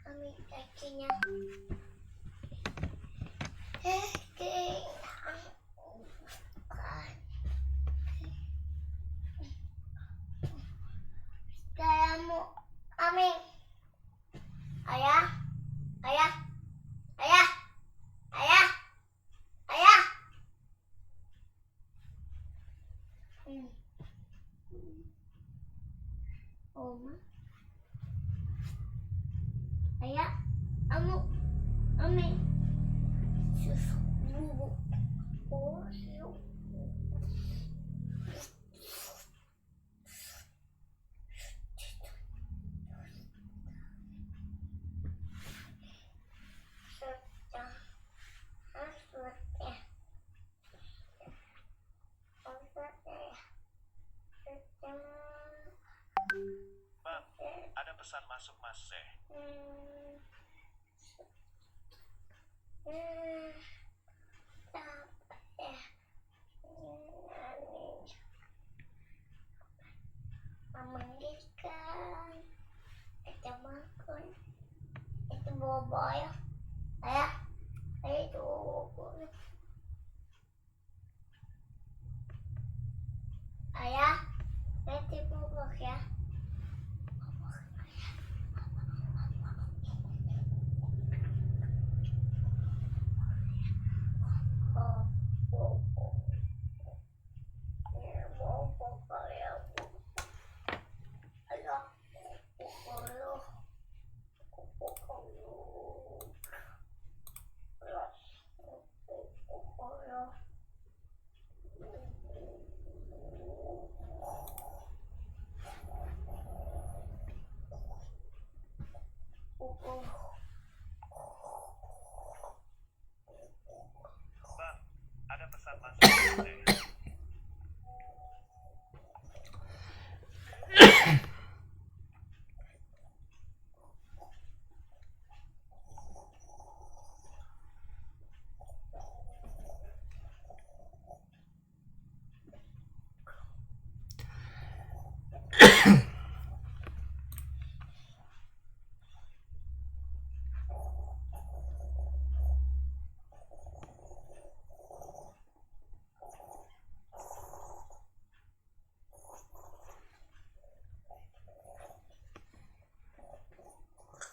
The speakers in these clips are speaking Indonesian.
ambil kakinya. Saya mau ambil. Ayah, ayah, ayah, ayah, ayah. Oma, ayah, kamu ambil susu bubuk. Bang, ada pesan masuk Mas Seh. Memanggilkan kita makan itu bobo ya ayah itu bobo ayah nanti bobo ya Bang, ada pesan masuk Mas Seh.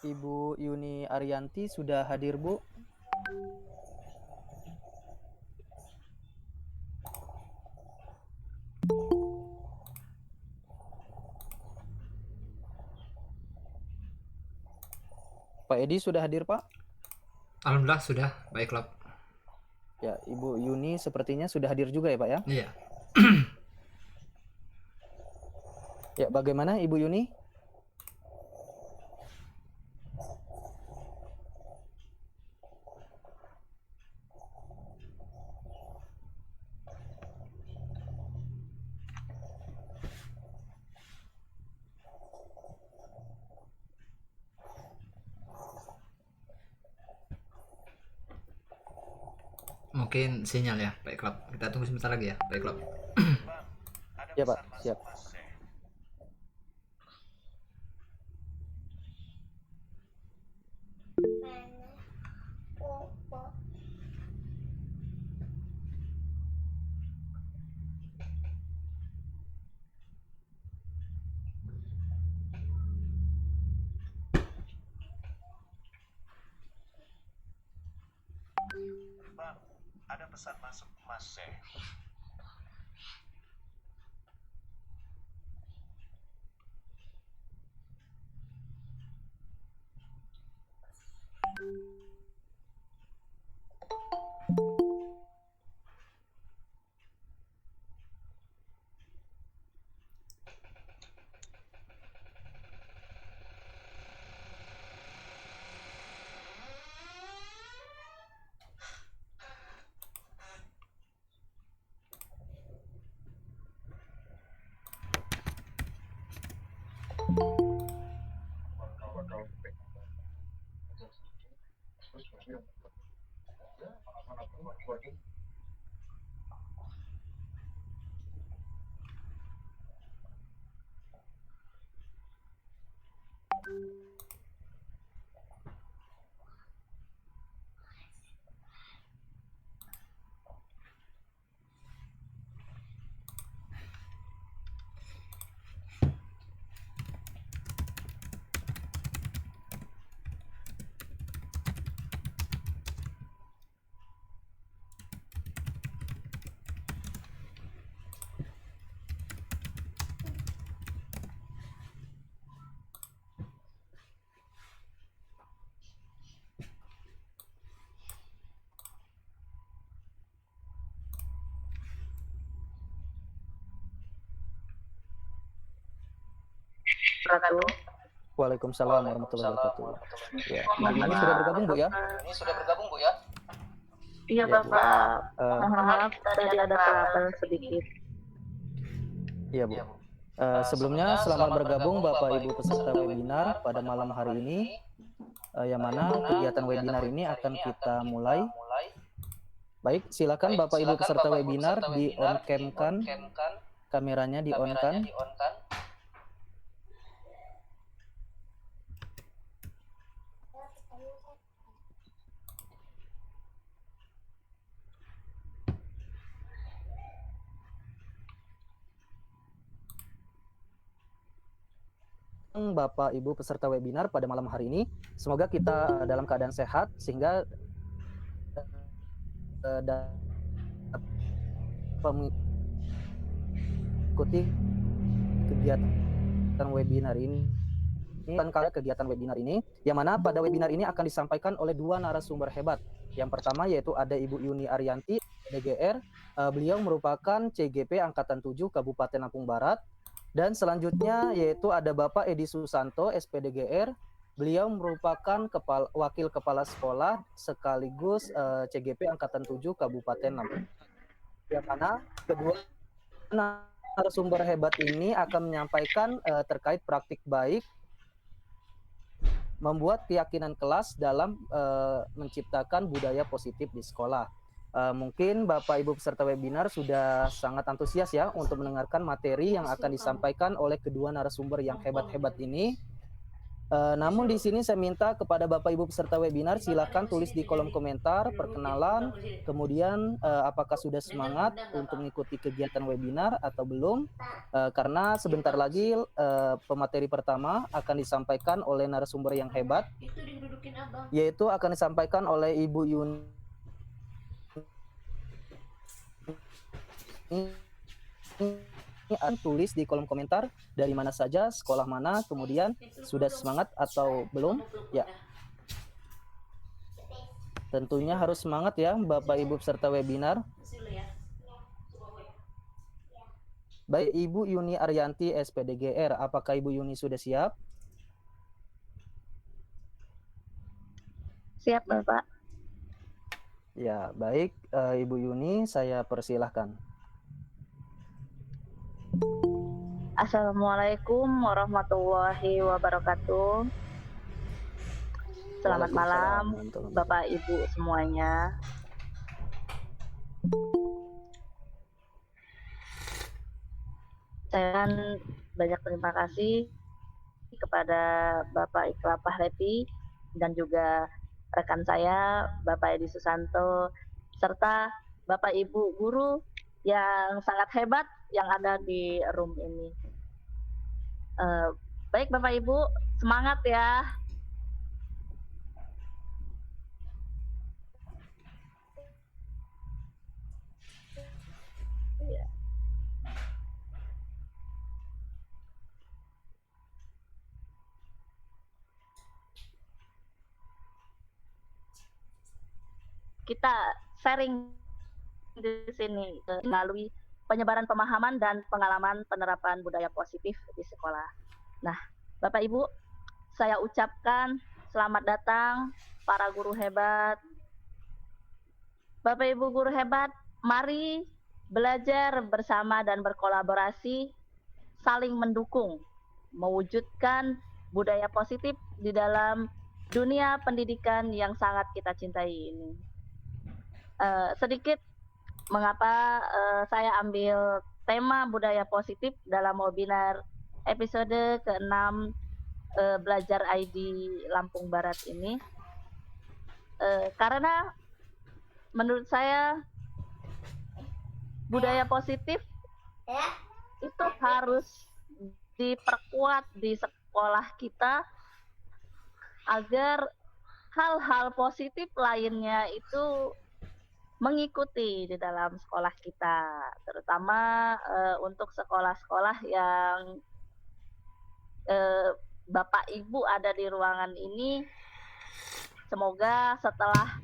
Ibu Yuni Ariyanti sudah hadir, Bu? Pak Edi sudah hadir, Pak? Alhamdulillah sudah, baiklah. Ya, Ibu Yuni sepertinya sudah hadir juga ya, Pak ya? Iya. Ya, bagaimana Ibu Yuni? Mungkin sinyal ya, baiklah. Kita tunggu sebentar lagi ya, baiklah. Bang, ada Ya, Pak. pesan masuk Siap. Mas Seh. Bang, ada pesan masuk Mas Seh. wabarakatuh. Waalaikumsalam warahmatullahi wabarakatuh. Ya, Ibu Mohon Yuni maaf. sudah bergabung Bu ya? Iya Ya, Bu. Bapak, Eh, mohon maaf tadi ada trouble sedikit. Iya Bu. Sebelumnya selamat bergabung Bapak Ibu peserta webinar pada malam hari ini, yang mana kegiatan webinar ini akan kita mulai. Baik, silakan Bapak Ibu peserta webinar di on cam kan, kameranya di on kan. Bapak Ibu peserta webinar pada malam hari ini, semoga kita dalam keadaan sehat sehingga dapat mengikuti kegiatan webinar ini. Kegiatan webinar ini, yang mana pada webinar ini akan disampaikan oleh dua narasumber hebat. Yang pertama yaitu ada Ibu Yuni Ariyanti, DGR. Beliau merupakan CGP Angkatan 7 Kabupaten Lampung Barat. Dan selanjutnya yaitu ada Bapak Edi Susanto, SPDGR. Beliau merupakan wakil kepala sekolah sekaligus CGP Angkatan 7 Kabupaten Lampung. Yang mana kedua narasumber hebat ini akan menyampaikan terkait praktik baik membuat keyakinan kelas dalam menciptakan budaya positif di sekolah. Mungkin Bapak Ibu peserta webinar sudah sangat antusias ya untuk mendengarkan materi yang akan disampaikan oleh kedua narasumber yang hebat-hebat ini. Namun di sini saya minta kepada Bapak Ibu peserta webinar silakan tulis di kolom komentar perkenalan, kemudian apakah sudah semangat untuk mengikuti kegiatan webinar atau belum, karena sebentar lagi pemateri pertama akan disampaikan oleh narasumber yang hebat, yaitu akan disampaikan oleh Ibu Yuni. Tulis di kolom komentar dari mana saja, sekolah mana, kemudian sudah semangat atau belum ya. Tentunya harus semangat ya Bapak Ibu peserta webinar. Baik, Ibu Yuni Ariyanti, SPDGR, apakah Ibu Yuni sudah siap? Siap Bapak. Ya, baik, Ibu Yuni, saya persilahkan. Assalamualaikum warahmatullahi wabarakatuh. Selamat malam Bapak Ibu semuanya. Saya banyak terima kasih kepada Bapak Iqbal Pahlevi dan juga rekan saya Bapak Edi Susanto serta Bapak Ibu guru yang sangat hebat yang ada di room ini. Baik Bapak Ibu, semangat ya. Kita sharing di sini melalui penyebaran pemahaman dan pengalaman penerapan budaya positif di sekolah. Nah, Bapak Ibu, saya ucapkan selamat datang para guru hebat. Bapak Ibu guru hebat, mari belajar bersama dan berkolaborasi, saling mendukung, mewujudkan budaya positif di dalam dunia pendidikan yang sangat kita cintai ini. Sedikit mengapa saya ambil tema budaya positif dalam webinar episode ke-6 Belajar ID Lampung Barat ini. Karena menurut saya budaya positif itu harus diperkuat di sekolah kita agar hal-hal positif lainnya itu mengikuti di dalam sekolah kita, terutama untuk sekolah-sekolah yang Bapak Ibu ada di ruangan ini. Semoga setelah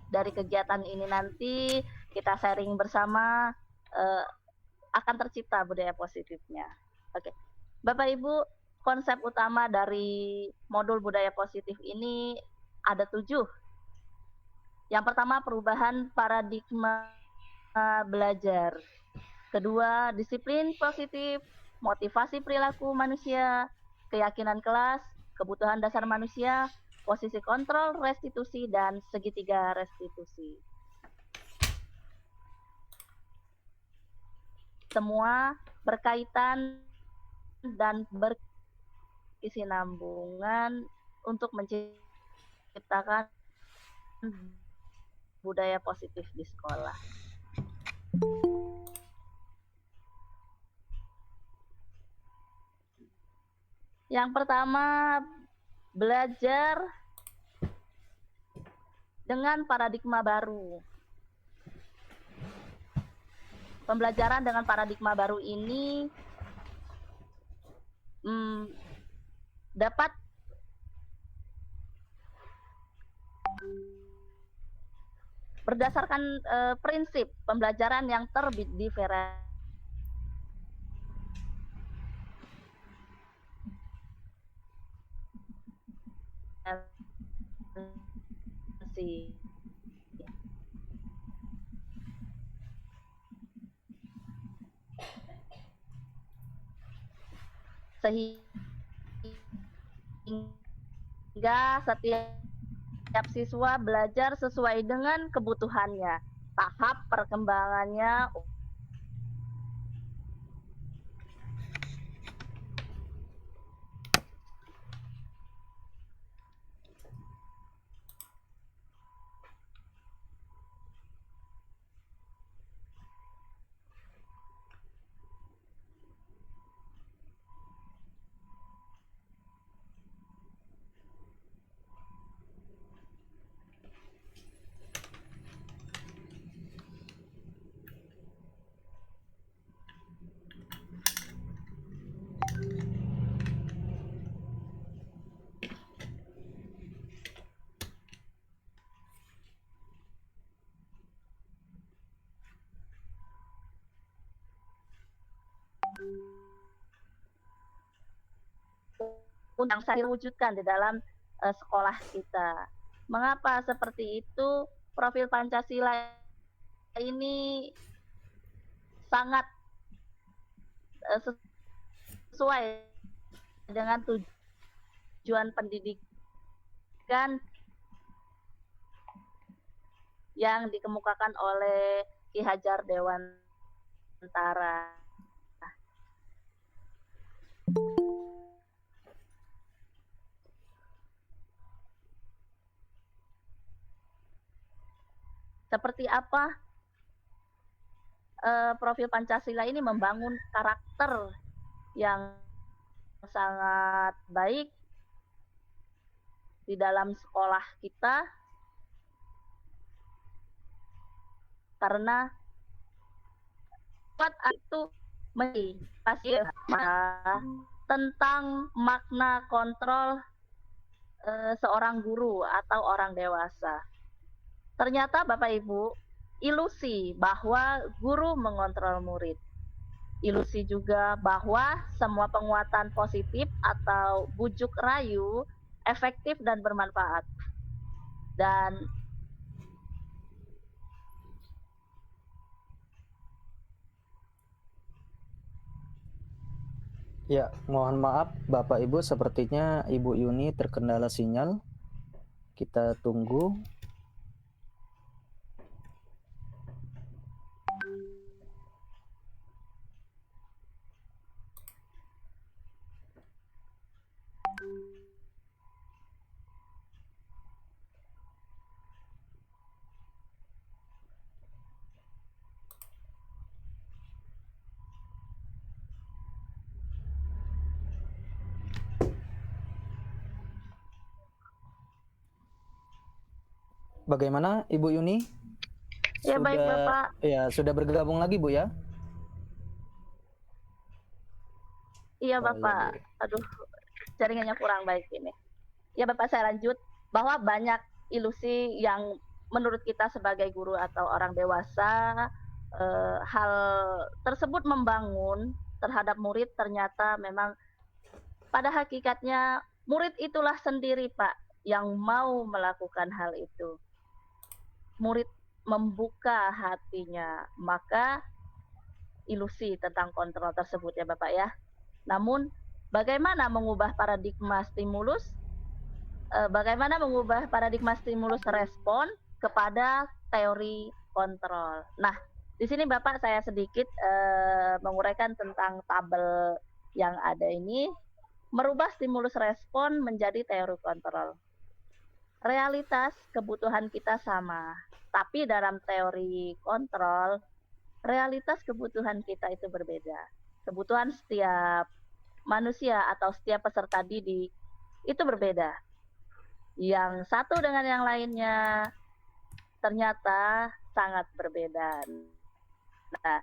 dari kegiatan ini nanti kita sharing bersama akan tercipta budaya positifnya. Oke. Bapak Ibu, konsep utama dari modul budaya positif ini ada 7. Yang pertama, perubahan paradigma belajar. Kedua, disiplin positif, motivasi perilaku manusia, keyakinan kelas, kebutuhan dasar manusia, posisi kontrol restitusi, dan segitiga restitusi. Semua berkaitan dan berkesinambungan untuk menciptakan budaya positif di sekolah. Yang pertama, belajar dengan paradigma baru. Pembelajaran dengan paradigma baru ini dapat berdasarkan prinsip pembelajaran yang terbit di sehingga setiap siswa belajar sesuai dengan kebutuhannya, tahap perkembangannya. Yang saya wujudkan di dalam sekolah kita. Mengapa seperti itu? Profil Pancasila ini sangat sesuai dengan tujuan pendidikan yang dikemukakan oleh Ki Hajar Dewantara. Seperti apa profil Pancasila ini membangun karakter yang sangat baik di dalam sekolah kita, karena itu tentang makna kontrol seorang guru atau orang dewasa. Ternyata Bapak Ibu, ilusi bahwa guru mengontrol murid. Ilusi juga bahwa semua penguatan positif atau bujuk rayu efektif dan bermanfaat. Dan Ya, mohon maaf Bapak Ibu, sepertinya Ibu Yuni terkendala sinyal. Kita tunggu. Bagaimana Ibu Yuni? ya baik Bapak. Ya, sudah bergabung lagi Bu ya? Iya Oh, Bapak. iya, Aduh, jaringannya kurang baik ini. Ya Bapak, saya lanjut bahwa banyak ilusi yang menurut kita sebagai guru atau orang dewasa, hal tersebut membangun terhadap murid ternyata memang pada hakikatnya murid itulah sendiri, Pak, yang mau melakukan hal itu. Murid membuka hatinya, maka ilusi tentang kontrol tersebut ya Bapak ya. Namun bagaimana mengubah paradigma stimulus? Bagaimana mengubah paradigma stimulus respon kepada teori kontrol? Nah, di sini Bapak saya sedikit menguraikan tentang tabel yang ada ini, merubah stimulus respon menjadi teori kontrol. Realitas kebutuhan kita sama, tapi dalam teori kontrol, realitas kebutuhan kita itu berbeda. Kebutuhan setiap manusia atau setiap peserta didik itu berbeda. Yang satu dengan yang lainnya ternyata sangat berbeda. Nah,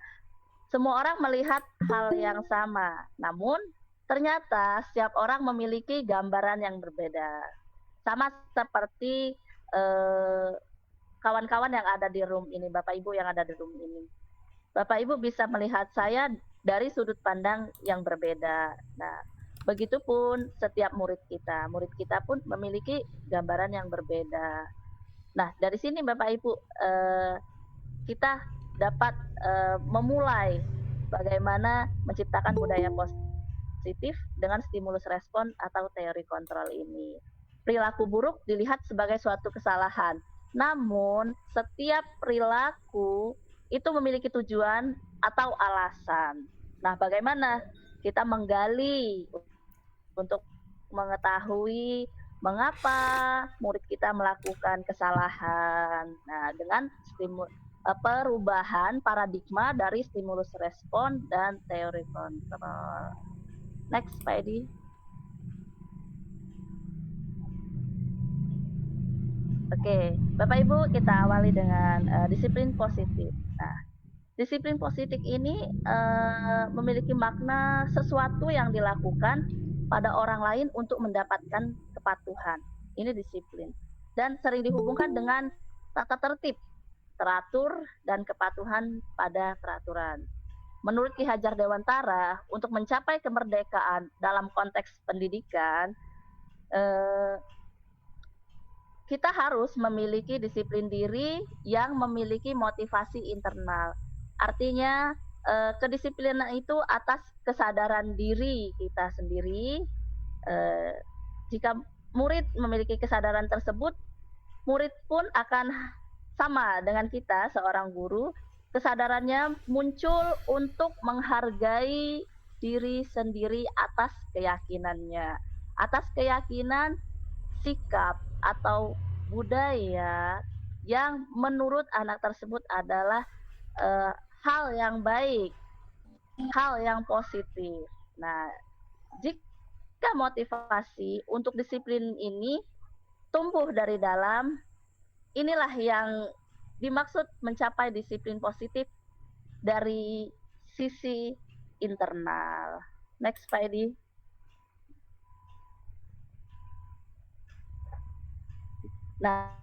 semua orang melihat hal yang sama, namun ternyata setiap orang memiliki gambaran yang berbeda. Sama seperti kawan-kawan yang ada di room ini, Bapak Ibu yang ada di room ini. Bapak Ibu bisa melihat saya dari sudut pandang yang berbeda. Nah, begitupun setiap murid kita pun memiliki gambaran yang berbeda. Nah, dari sini Bapak Ibu kita dapat memulai bagaimana menciptakan budaya positif dengan stimulus respon atau teori kontrol ini. Perilaku buruk dilihat sebagai suatu kesalahan. Namun, setiap perilaku itu memiliki tujuan atau alasan. Nah, bagaimana kita menggali untuk mengetahui mengapa murid kita melakukan kesalahan. Nah, dengan perubahan paradigma dari stimulus respon dan teori kontrol. Next, Pak Edi. Oke, Bapak Ibu, kita awali dengan disiplin positif. Nah, disiplin positif ini memiliki makna sesuatu yang dilakukan pada orang lain untuk mendapatkan kepatuhan. Ini disiplin. Dan sering dihubungkan dengan tata tertib, teratur, dan kepatuhan pada peraturan. Menurut Ki Hajar Dewantara, untuk mencapai kemerdekaan dalam konteks pendidikan, kita harus memiliki disiplin diri yang memiliki motivasi internal. Artinya, kedisiplinan itu atas kesadaran diri kita sendiri. Jika murid memiliki kesadaran tersebut, murid pun akan sama dengan kita, seorang guru, kesadarannya muncul untuk menghargai diri sendiri atas keyakinannya, atas keyakinan, sikap, atau budaya yang menurut anak tersebut adalah hal yang baik, hal yang positif. Nah, jika motivasi untuk disiplin ini tumbuh dari dalam, inilah yang dimaksud mencapai disiplin positif dari sisi internal. Next, Pak Edi. Nah,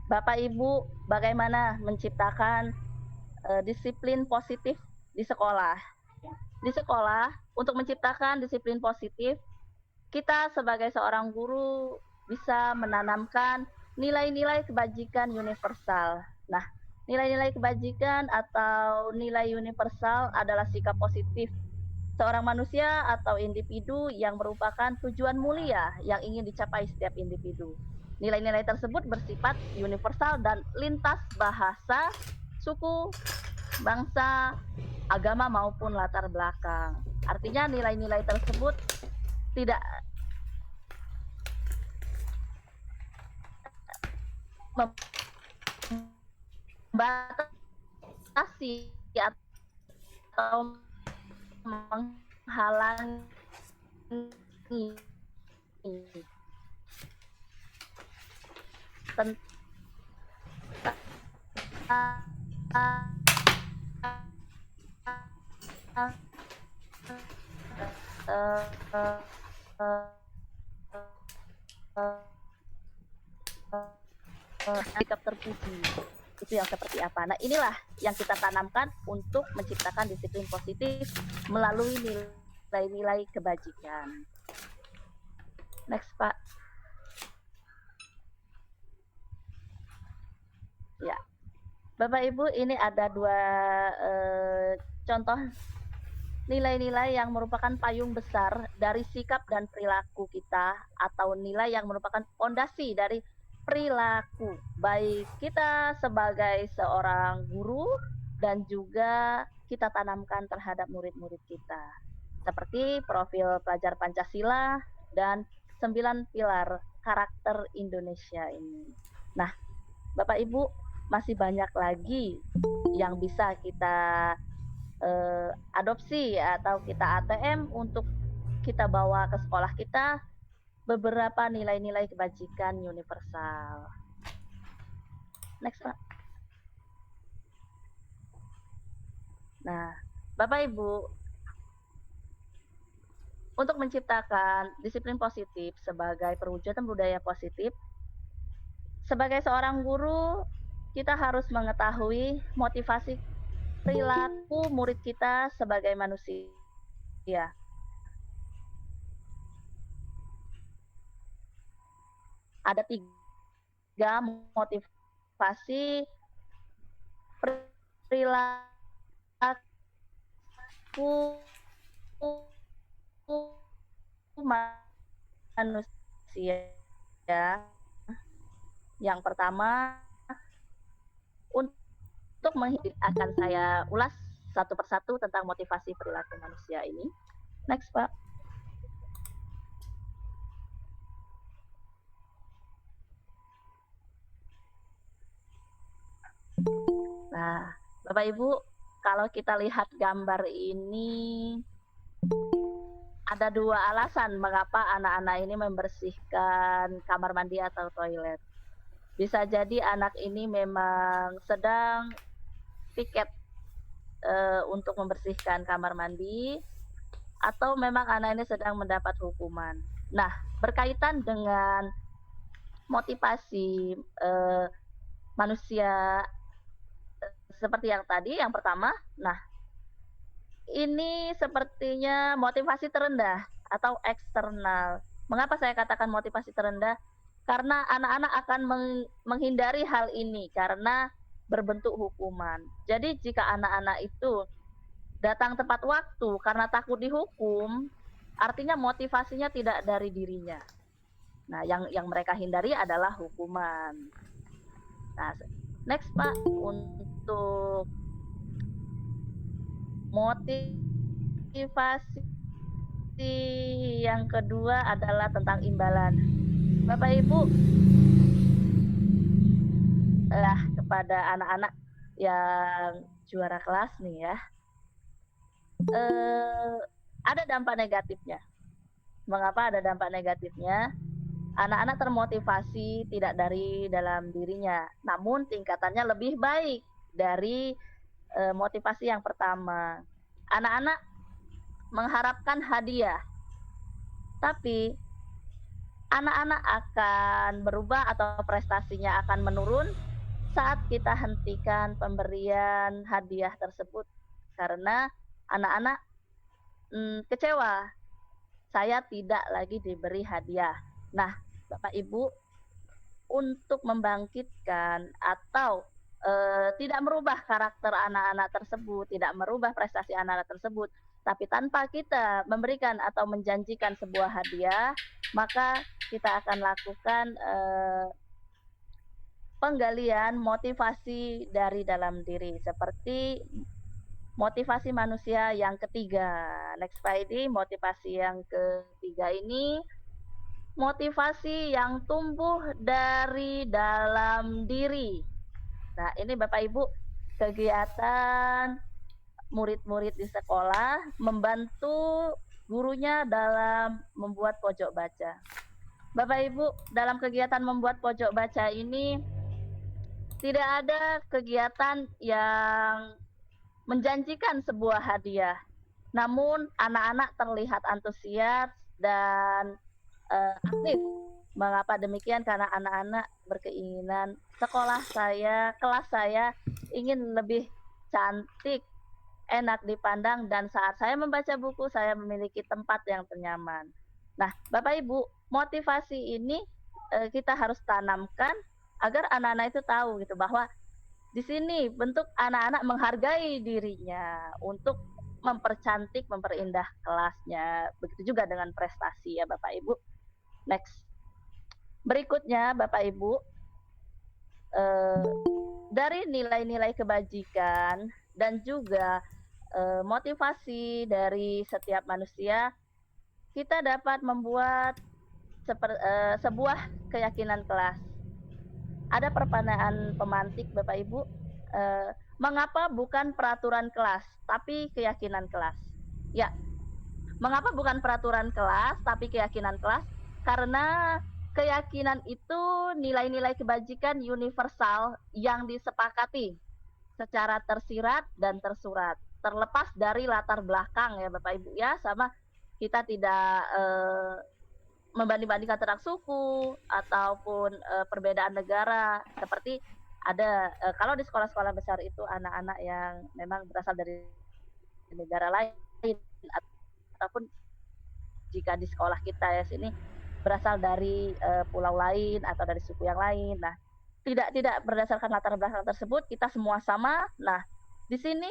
Bapak Ibu, bagaimana menciptakan disiplin positif di sekolah? Di sekolah, untuk menciptakan disiplin positif, kita sebagai seorang guru bisa menanamkan nilai-nilai kebajikan universal. Nah, nilai-nilai kebajikan atau nilai universal adalah sikap positif seorang manusia atau individu yang merupakan tujuan mulia yang ingin dicapai setiap individu. Nilai-nilai tersebut bersifat universal dan lintas bahasa, suku, bangsa, agama maupun latar belakang. Artinya nilai-nilai tersebut tidak membatasi atau menghalangi sikap terpuji itu yang seperti apa. Nah, inilah yang kita tanamkan untuk menciptakan disiplin positif melalui nilai nilai-nilai kebajikan. Next, Pak. Ya, Bapak Ibu, ini ada dua contoh nilai-nilai yang merupakan payung besar dari sikap dan perilaku kita, atau nilai yang merupakan fondasi dari perilaku baik kita sebagai seorang guru dan juga kita tanamkan terhadap murid-murid kita. Seperti profil pelajar Pancasila dan 9 pilar karakter Indonesia ini. Nah, Bapak Ibu, masih banyak lagi yang bisa kita adopsi atau kita ATM untuk kita bawa ke sekolah kita, beberapa nilai-nilai kebajikan universal. Next, Pak. Nah, Bapak Ibu, untuk menciptakan disiplin positif sebagai perwujudan budaya positif, sebagai seorang guru, kita harus mengetahui motivasi perilaku murid kita sebagai manusia. Ada 3 motivasi perilaku manusia. Yang pertama, untuk akan saya ulas satu persatu tentang motivasi perilaku manusia ini. Next, Pak. Nah, Bapak Ibu, kalau kita lihat gambar ini, ada 2 alasan mengapa anak-anak ini membersihkan kamar mandi atau toilet. Bisa jadi anak ini memang sedang piket untuk membersihkan kamar mandi, atau memang anak ini sedang mendapat hukuman. Nah, berkaitan dengan motivasi manusia seperti yang tadi, yang pertama, nah ini sepertinya motivasi terendah atau eksternal. Mengapa saya katakan motivasi terendah? Karena anak-anak akan menghindari hal ini karena berbentuk hukuman. Jadi jika anak-anak itu datang tepat waktu karena takut dihukum, artinya motivasinya tidak dari dirinya. Nah, yang mereka hindari adalah hukuman. Nah, next, Pak, untuk motivasi yang kedua adalah tentang imbalan. Bapak Ibu, kepada anak-anak yang juara kelas nih ya, ada dampak negatifnya. Mengapa ada dampak negatifnya? Anak-anak termotivasi tidak dari dalam dirinya, namun tingkatannya lebih baik dari motivasi yang pertama. Anak-anak mengharapkan hadiah, tapi anak-anak akan berubah atau prestasinya akan menurun saat kita hentikan pemberian hadiah tersebut, karena anak-anak kecewa, saya tidak lagi diberi hadiah. Nah, Bapak Ibu, untuk membangkitkan atau tidak merubah karakter anak-anak tersebut, tidak merubah prestasi anak-anak tersebut, tapi tanpa kita memberikan atau menjanjikan sebuah hadiah, maka kita akan lakukan penggalian motivasi dari dalam diri, seperti motivasi manusia yang ketiga. Next, Pak Edi, motivasi yang ketiga ini motivasi yang tumbuh dari dalam diri. Nah, ini Bapak Ibu, kegiatan murid-murid di sekolah membantu gurunya dalam membuat pojok baca. Bapak Ibu, dalam kegiatan membuat pojok baca ini tidak ada kegiatan yang menjanjikan sebuah hadiah. Namun anak-anak terlihat antusias dan aktif. Mengapa demikian? Karena anak-anak berkeinginan sekolah saya, kelas saya ingin lebih cantik, enak dipandang, dan saat saya membaca buku, saya memiliki tempat yang ternyaman. Nah, Bapak Ibu, motivasi ini kita harus tanamkan agar anak-anak itu tahu gitu bahwa di sini bentuk anak-anak menghargai dirinya untuk mempercantik, memperindah kelasnya. Begitu juga dengan prestasi ya Bapak Ibu. Next. Berikutnya Bapak Ibu, dari nilai-nilai kebajikan dan juga motivasi dari setiap manusia, kita dapat membuat sebuah keyakinan kelas. Ada pertanyaan pemantik Bapak Ibu, mengapa bukan peraturan kelas tapi keyakinan kelas? Ya, mengapa bukan peraturan kelas tapi keyakinan kelas? Karena keyakinan itu nilai-nilai kebajikan universal yang disepakati secara tersirat dan tersurat, terlepas dari latar belakang ya Bapak Ibu ya, sama kita tidak membanding-bandingkan tentang suku ataupun perbedaan negara. Seperti ada kalau di sekolah-sekolah besar itu anak-anak yang memang berasal dari negara lain, ataupun jika di sekolah kita ya sini berasal dari pulau lain atau dari suku yang lain. Nah, tidak berdasarkan latar belakang tersebut kita semua sama. Nah, di sini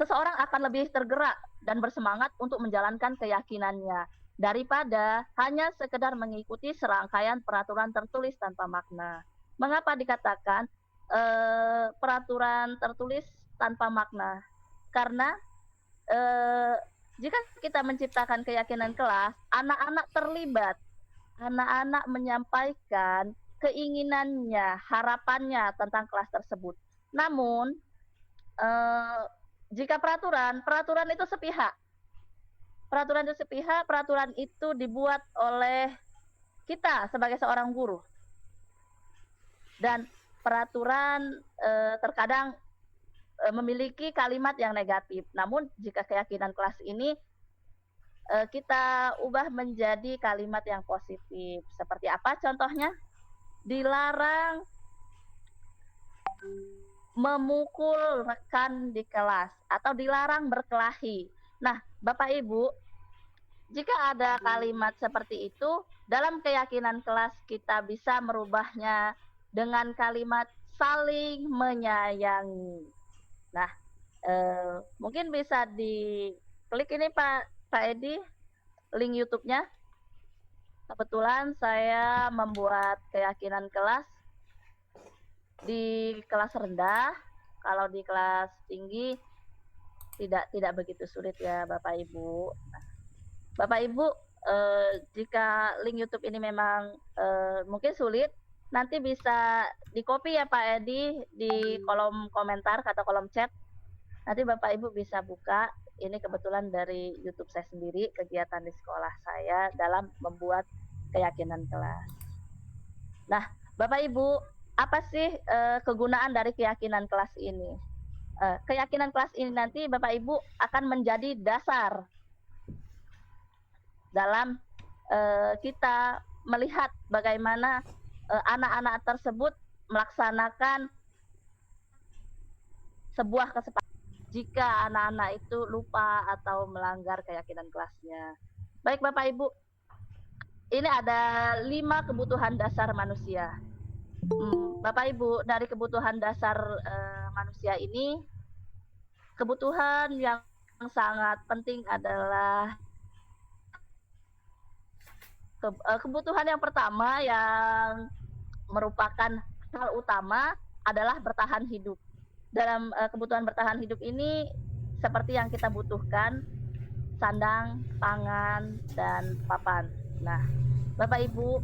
seseorang akan lebih tergerak dan bersemangat untuk menjalankan keyakinannya daripada hanya sekedar mengikuti serangkaian peraturan tertulis tanpa makna. Mengapa dikatakan peraturan tertulis tanpa makna? Karena jika kita menciptakan keyakinan kelas, anak-anak terlibat, anak-anak menyampaikan keinginannya, harapannya tentang kelas tersebut. Namun, jika peraturan itu sepihak. Peraturan itu dibuat oleh kita sebagai seorang guru. Dan peraturan terkadang memiliki kalimat yang negatif. Namun jika keyakinan kelas ini kita ubah menjadi kalimat yang positif. Seperti apa contohnya? Dilarang memukul rekan di kelas atau dilarang berkelahi. Nah, Bapak Ibu, jika ada kalimat seperti itu, dalam keyakinan kelas kita bisa merubahnya dengan kalimat saling menyayangi. Nah, mungkin bisa diklik ini Pak Edi, link YouTube-nya. Kebetulan saya membuat keyakinan kelas di kelas rendah. Kalau di kelas tinggi tidak begitu sulit ya Bapak Ibu. Bapak Ibu, jika link YouTube ini memang mungkin sulit, nanti bisa di-copy ya Pak Edi di kolom komentar atau kolom chat. Nanti Bapak Ibu bisa buka. Ini kebetulan dari YouTube saya sendiri, kegiatan di sekolah saya dalam membuat keyakinan kelas. Nah, Bapak Ibu, apa sih kegunaan dari keyakinan kelas ini? Keyakinan kelas ini nanti Bapak Ibu akan menjadi dasar dalam kita melihat bagaimana anak-anak tersebut melaksanakan sebuah kesepakatan jika anak-anak itu lupa atau melanggar keyakinan kelasnya. Baik Bapak Ibu, ini ada 5 kebutuhan dasar manusia. Bapak Ibu, dari kebutuhan dasar manusia ini, kebutuhan yang sangat penting adalah kebutuhan yang pertama yang merupakan hal utama adalah bertahan hidup. Dalam kebutuhan bertahan hidup ini seperti yang kita butuhkan, sandang, pangan, dan papan. Nah, Bapak Ibu,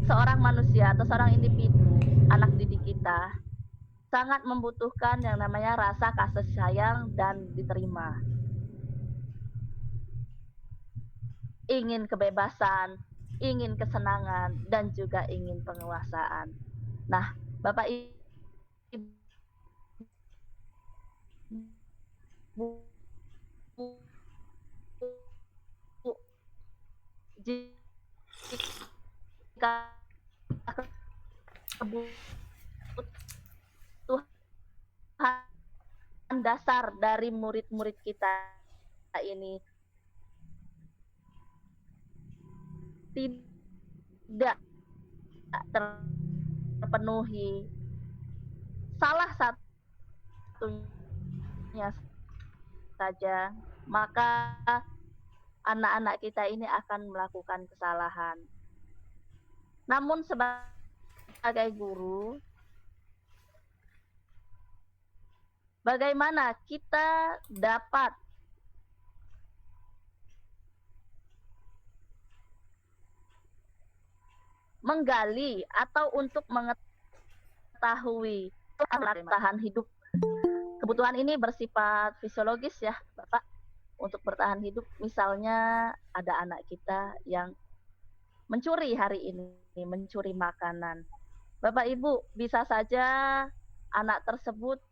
seorang manusia atau seorang individu, anak didik kita, sangat membutuhkan yang namanya rasa kasih sayang dan diterima. Ingin kebebasan, ingin kesenangan, dan juga ingin penguasaan. Nah, Bapak Ibu, jika kebutuhan dasar dari murid-murid kita ini tidak terpenuhi, salah satunya saja, maka anak-anak kita ini akan melakukan kesalahan. Namun sebagai guru, bagaimana kita dapat menggali atau untuk mengetahui bertahan hidup. Kebutuhan ini bersifat fisiologis ya, Bapak. Untuk bertahan hidup, misalnya ada anak kita yang mencuri hari ini, mencuri makanan. Bapak Ibu, bisa saja anak tersebut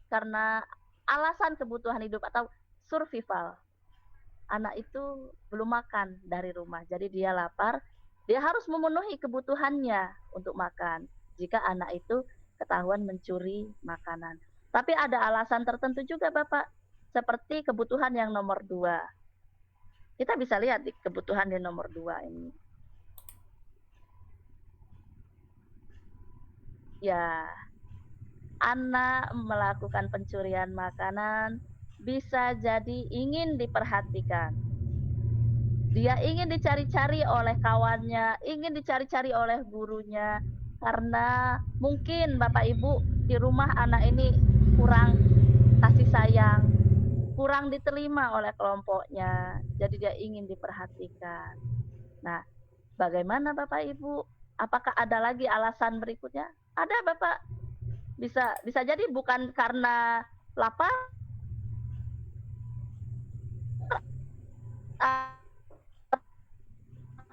karena alasan kebutuhan hidup atau survival. Anak itu belum makan dari rumah, jadi dia lapar, dia harus memenuhi kebutuhannya untuk makan. Jika anak itu ketahuan mencuri makanan. Tapi ada alasan tertentu juga Bapak, seperti kebutuhan yang nomor 2. Kita bisa lihat di kebutuhan yang nomor 2 ini. Ya, anak melakukan pencurian makanan bisa jadi ingin diperhatikan. Dia ingin dicari-cari oleh kawannya, ingin dicari-cari oleh gurunya, karena mungkin Bapak Ibu di rumah anak ini kurang kasih sayang, kurang diterima oleh kelompoknya, jadi dia ingin diperhatikan. Nah, bagaimana Bapak Ibu? Apakah ada lagi alasan berikutnya? Ada Bapak. Bisa jadi bukan karena lapar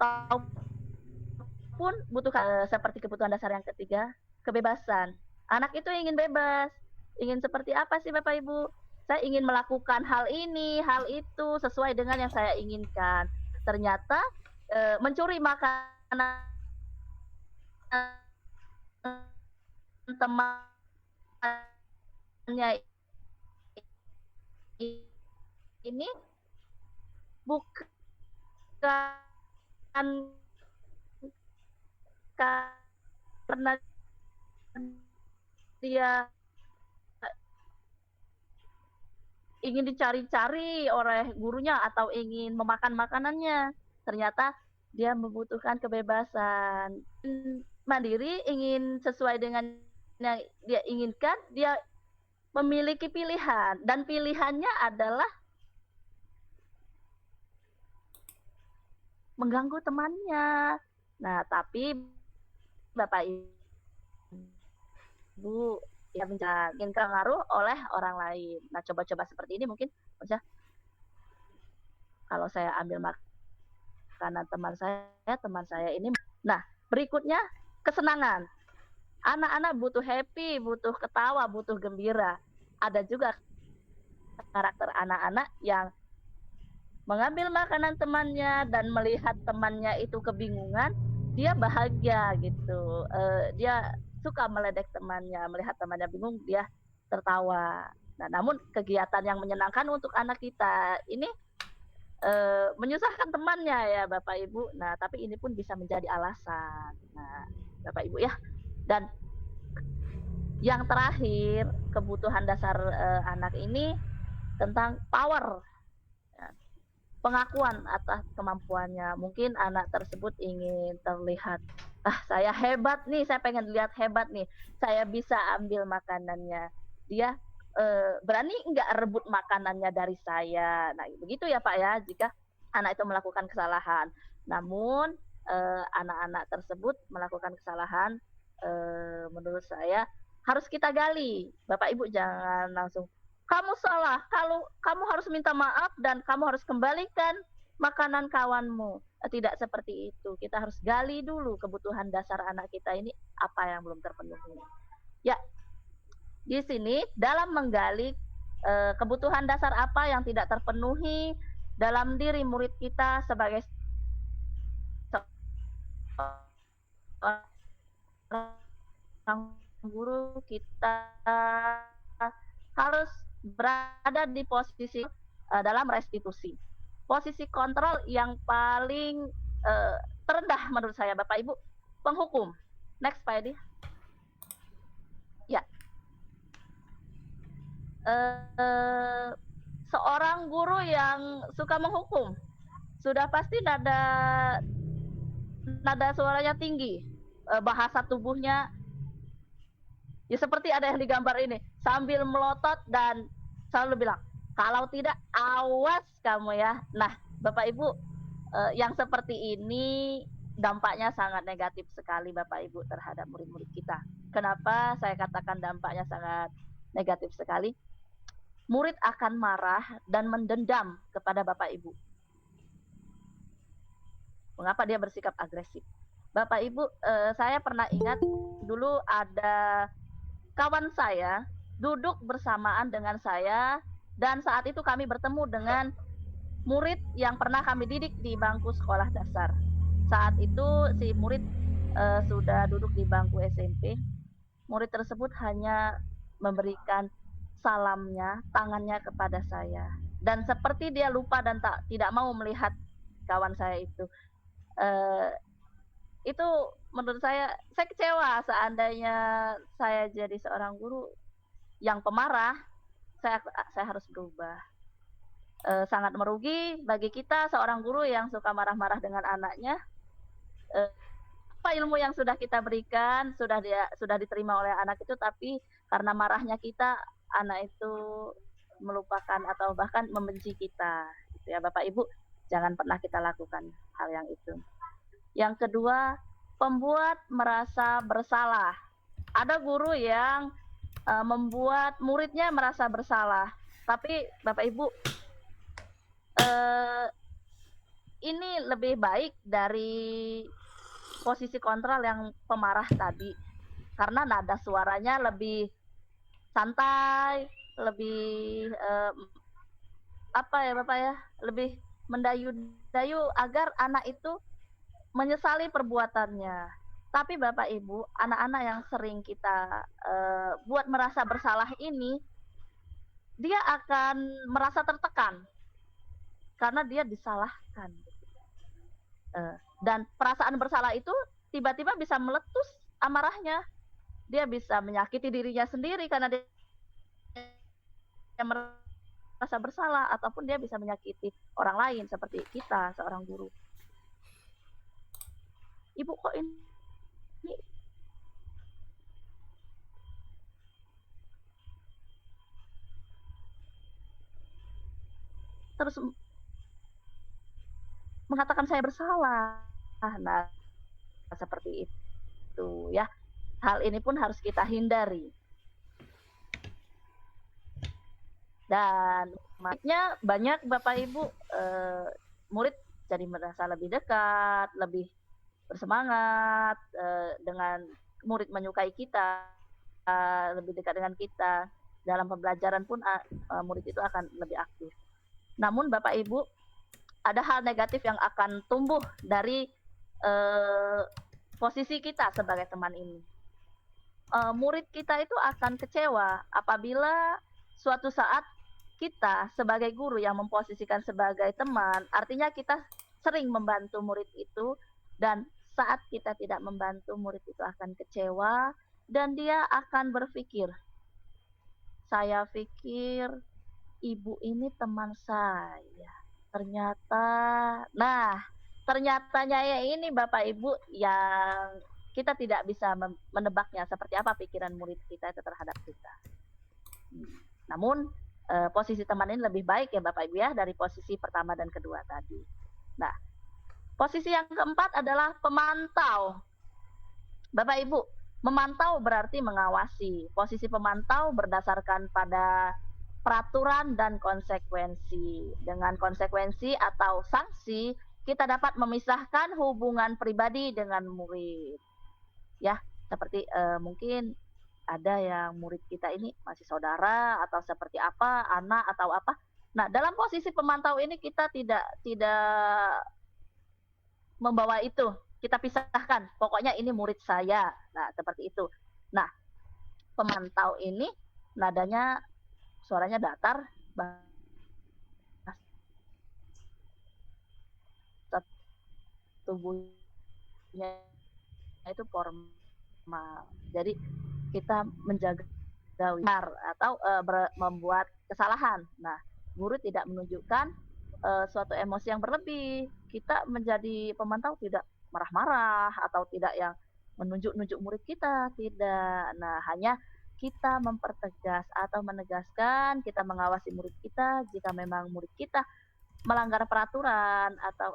ataupun butuh seperti kebutuhan dasar yang ketiga, kebebasan. Anak itu ingin bebas. Ingin seperti apa sih Bapak Ibu? Saya ingin melakukan hal ini, hal itu sesuai dengan yang saya inginkan. Ternyata mencuri makanan temannya ini bukan karena dia ingin dicari-cari oleh gurunya atau ingin memakan makanannya. Ternyata dia membutuhkan kebebasan. Mandiri, ingin sesuai dengan yang dia inginkan, dia memiliki pilihan. Dan pilihannya adalah mengganggu temannya. Nah, tapi Bapak Ibu ya ingin pengaruh oleh orang lain. Nah, coba-coba seperti ini mungkin bisa kalau saya ambil makanan teman saya ini. Nah, berikutnya kesenangan. Anak-anak butuh happy, butuh ketawa, butuh gembira. Ada juga karakter anak-anak yang mengambil makanan temannya dan melihat temannya itu kebingungan, dia bahagia gitu. Dia suka meledek temannya, melihat temannya bingung, dia tertawa. Nah, namun kegiatan yang menyenangkan untuk anak kita ini menyusahkan temannya ya Bapak Ibu. Nah, tapi ini pun bisa menjadi alasan. Nah, Bapak Ibu ya. Dan yang terakhir, kebutuhan dasar anak ini tentang power. Pengakuan atas kemampuannya. Mungkin anak tersebut ingin terlihat, saya hebat nih, saya pengen lihat hebat nih, saya bisa ambil makanannya. Dia berani nggak rebut makanannya dari saya. Nah, begitu ya Pak ya, jika anak itu melakukan kesalahan. Namun anak-anak tersebut melakukan kesalahan, menurut saya harus kita gali. Bapak Ibu jangan langsung kamu salah, kalau kamu harus minta maaf dan kamu harus kembalikan makanan kawanmu. Tidak seperti itu. Kita harus gali dulu kebutuhan dasar anak kita ini apa yang belum terpenuhi. Ya, di sini dalam menggali kebutuhan dasar apa yang tidak terpenuhi dalam diri murid kita sebagai seorang guru, kita harus berada di posisi dalam restitusi. Posisi kontrol yang paling terendah menurut saya Bapak Ibu, penghukum. Next Pak Edi. Ya. Seorang guru yang suka menghukum, sudah pasti nada suaranya tinggi, bahasa tubuhnya ya seperti ada yang digambar ini, sambil melotot dan selalu bilang, kalau tidak awas kamu ya. Nah, Bapak Ibu, yang seperti ini dampaknya sangat negatif sekali Bapak Ibu terhadap murid-murid kita. Kenapa saya katakan dampaknya sangat negatif sekali? Murid akan marah dan mendendam kepada Bapak Ibu. Mengapa dia bersikap agresif? Bapak Ibu, saya pernah ingat dulu ada kawan saya duduk bersamaan dengan saya, dan saat itu kami bertemu dengan murid yang pernah kami didik di bangku sekolah dasar. Saat itu si murid sudah duduk di bangku SMP. Murid tersebut hanya memberikan salamnya, tangannya kepada saya. Dan seperti dia lupa dan tidak mau melihat kawan saya itu. Itu menurut saya kecewa. Seandainya saya jadi seorang guru yang pemarah, saya harus berubah. Sangat merugi bagi kita seorang guru yang suka marah-marah dengan anaknya. Apa ilmu yang sudah kita berikan sudah diterima oleh anak itu, tapi karena marahnya kita, anak itu melupakan atau bahkan membenci kita. Gitu ya Bapak Ibu, jangan pernah kita lakukan hal yang itu. Yang kedua, pembuat merasa bersalah. Ada guru yang membuat muridnya merasa bersalah. Tapi Bapak Ibu, ini lebih baik dari posisi kontrol yang pemarah tadi, karena nada suaranya lebih santai, lebih apa ya Bapak ya, lebih mendayu-dayu agar anak itu menyesali perbuatannya. Tapi Bapak Ibu, anak-anak yang sering kita buat merasa bersalah ini, dia akan merasa tertekan karena dia disalahkan. Dan perasaan bersalah itu tiba-tiba bisa meletus amarahnya. Dia bisa menyakiti dirinya sendiri karena dia merasa bersalah, ataupun dia bisa menyakiti orang lain seperti kita, seorang guru. Ibu kok ini terus mengatakan saya bersalah. Nah, seperti itu ya. Hal ini pun harus kita hindari. Dan makanya banyak Bapak Ibu, murid jadi merasa lebih dekat, lebih bersemangat, dengan murid menyukai kita, lebih dekat dengan kita. Dalam pembelajaran pun murid itu akan lebih aktif. Namun Bapak Ibu, ada hal negatif yang akan tumbuh dari posisi kita sebagai teman ini. Murid kita itu akan kecewa apabila suatu saat kita sebagai guru yang memposisikan sebagai teman, artinya kita sering membantu murid itu, dan saat kita tidak membantu, murid itu akan kecewa dan dia akan berpikir, saya pikir ibu ini teman saya. Ternyatanya ya ini Bapak Ibu yang kita tidak bisa menebaknya seperti apa pikiran murid kita itu terhadap kita. Namun posisi teman ini lebih baik ya Bapak Ibu ya dari posisi pertama dan kedua tadi. Nah, posisi yang keempat adalah pemantau. Bapak Ibu, memantau berarti mengawasi. Posisi pemantau berdasarkan pada peraturan dan konsekuensi. Dengan konsekuensi atau sanksi, kita dapat memisahkan hubungan pribadi dengan murid. Ya, seperti mungkin ada yang murid kita ini masih saudara atau seperti apa, anak atau apa. Nah, dalam posisi pemantau ini kita tidak membawa itu. Kita pisahkan, pokoknya ini murid saya. Nah, seperti itu. Nah, pemantau ini nadanya suaranya datar, bahasa tubuhnya itu formal. Jadi kita menjaga benar atau membuat kesalahan. Nah, guru tidak menunjukkan suatu emosi yang berlebih. Kita menjadi pemantau tidak marah-marah atau tidak yang menunjuk-nunjuk murid kita, tidak. Nah, hanya kita mempertegas atau menegaskan, kita mengawasi murid kita jika memang murid kita melanggar peraturan atau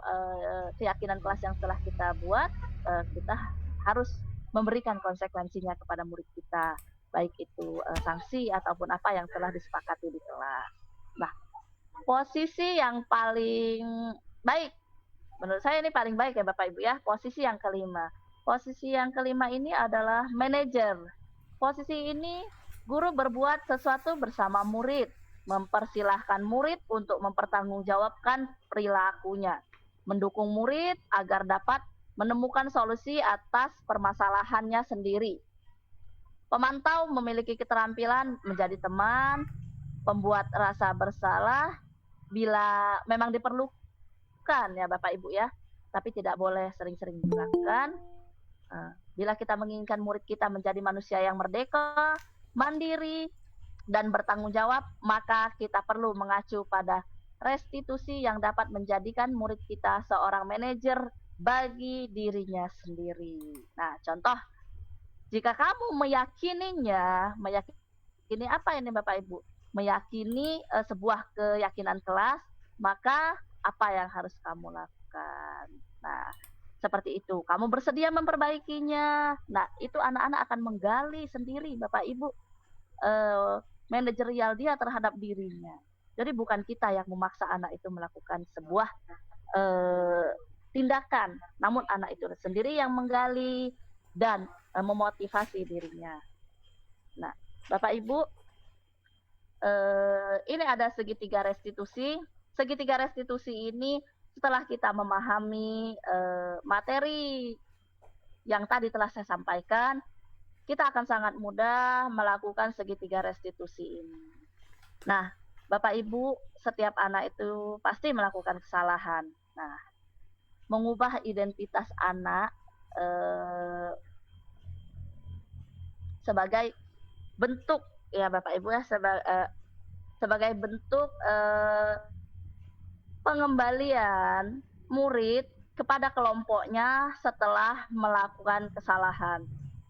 keyakinan kelas yang telah kita buat, kita harus memberikan konsekuensinya kepada murid kita, baik itu sanksi ataupun apa yang telah disepakati di kelas. Nah, posisi yang paling baik, menurut saya ini paling baik ya Bapak Ibu ya, posisi yang kelima. Posisi yang kelima ini adalah manajer. Posisi ini guru berbuat sesuatu bersama murid, mempersilahkan murid untuk mempertanggungjawabkan perilakunya, mendukung murid agar dapat menemukan solusi atas permasalahannya sendiri. Pemantau memiliki keterampilan menjadi teman, pembuat rasa bersalah bila memang diperlukan ya Bapak Ibu ya, tapi tidak boleh sering-sering dilakukan. Bila kita menginginkan murid kita menjadi manusia yang merdeka, mandiri, dan bertanggung jawab, maka kita perlu mengacu pada restitusi yang dapat menjadikan murid kita seorang manajer bagi dirinya sendiri. Nah, contoh, jika kamu meyakini apa ini Bapak Ibu? Meyakini sebuah keyakinan kelas, maka apa yang harus kamu lakukan? Nah, seperti itu. Kamu bersedia memperbaikinya. Nah, itu anak-anak akan menggali sendiri Bapak Ibu manajerial dia terhadap dirinya. Jadi bukan kita yang memaksa anak itu melakukan sebuah tindakan, namun anak itu sendiri yang menggali dan memotivasi dirinya. Nah, Bapak Ibu, ini ada segitiga restitusi. Segitiga restitusi ini setelah kita memahami materi yang tadi telah saya sampaikan, kita akan sangat mudah melakukan segitiga restitusi ini. Nah, Bapak Ibu, setiap anak itu pasti melakukan kesalahan. Nah, mengubah identitas anak sebagai bentuk ya Bapak Ibu ya, sebagai bentuk pengembalian murid kepada kelompoknya setelah melakukan kesalahan.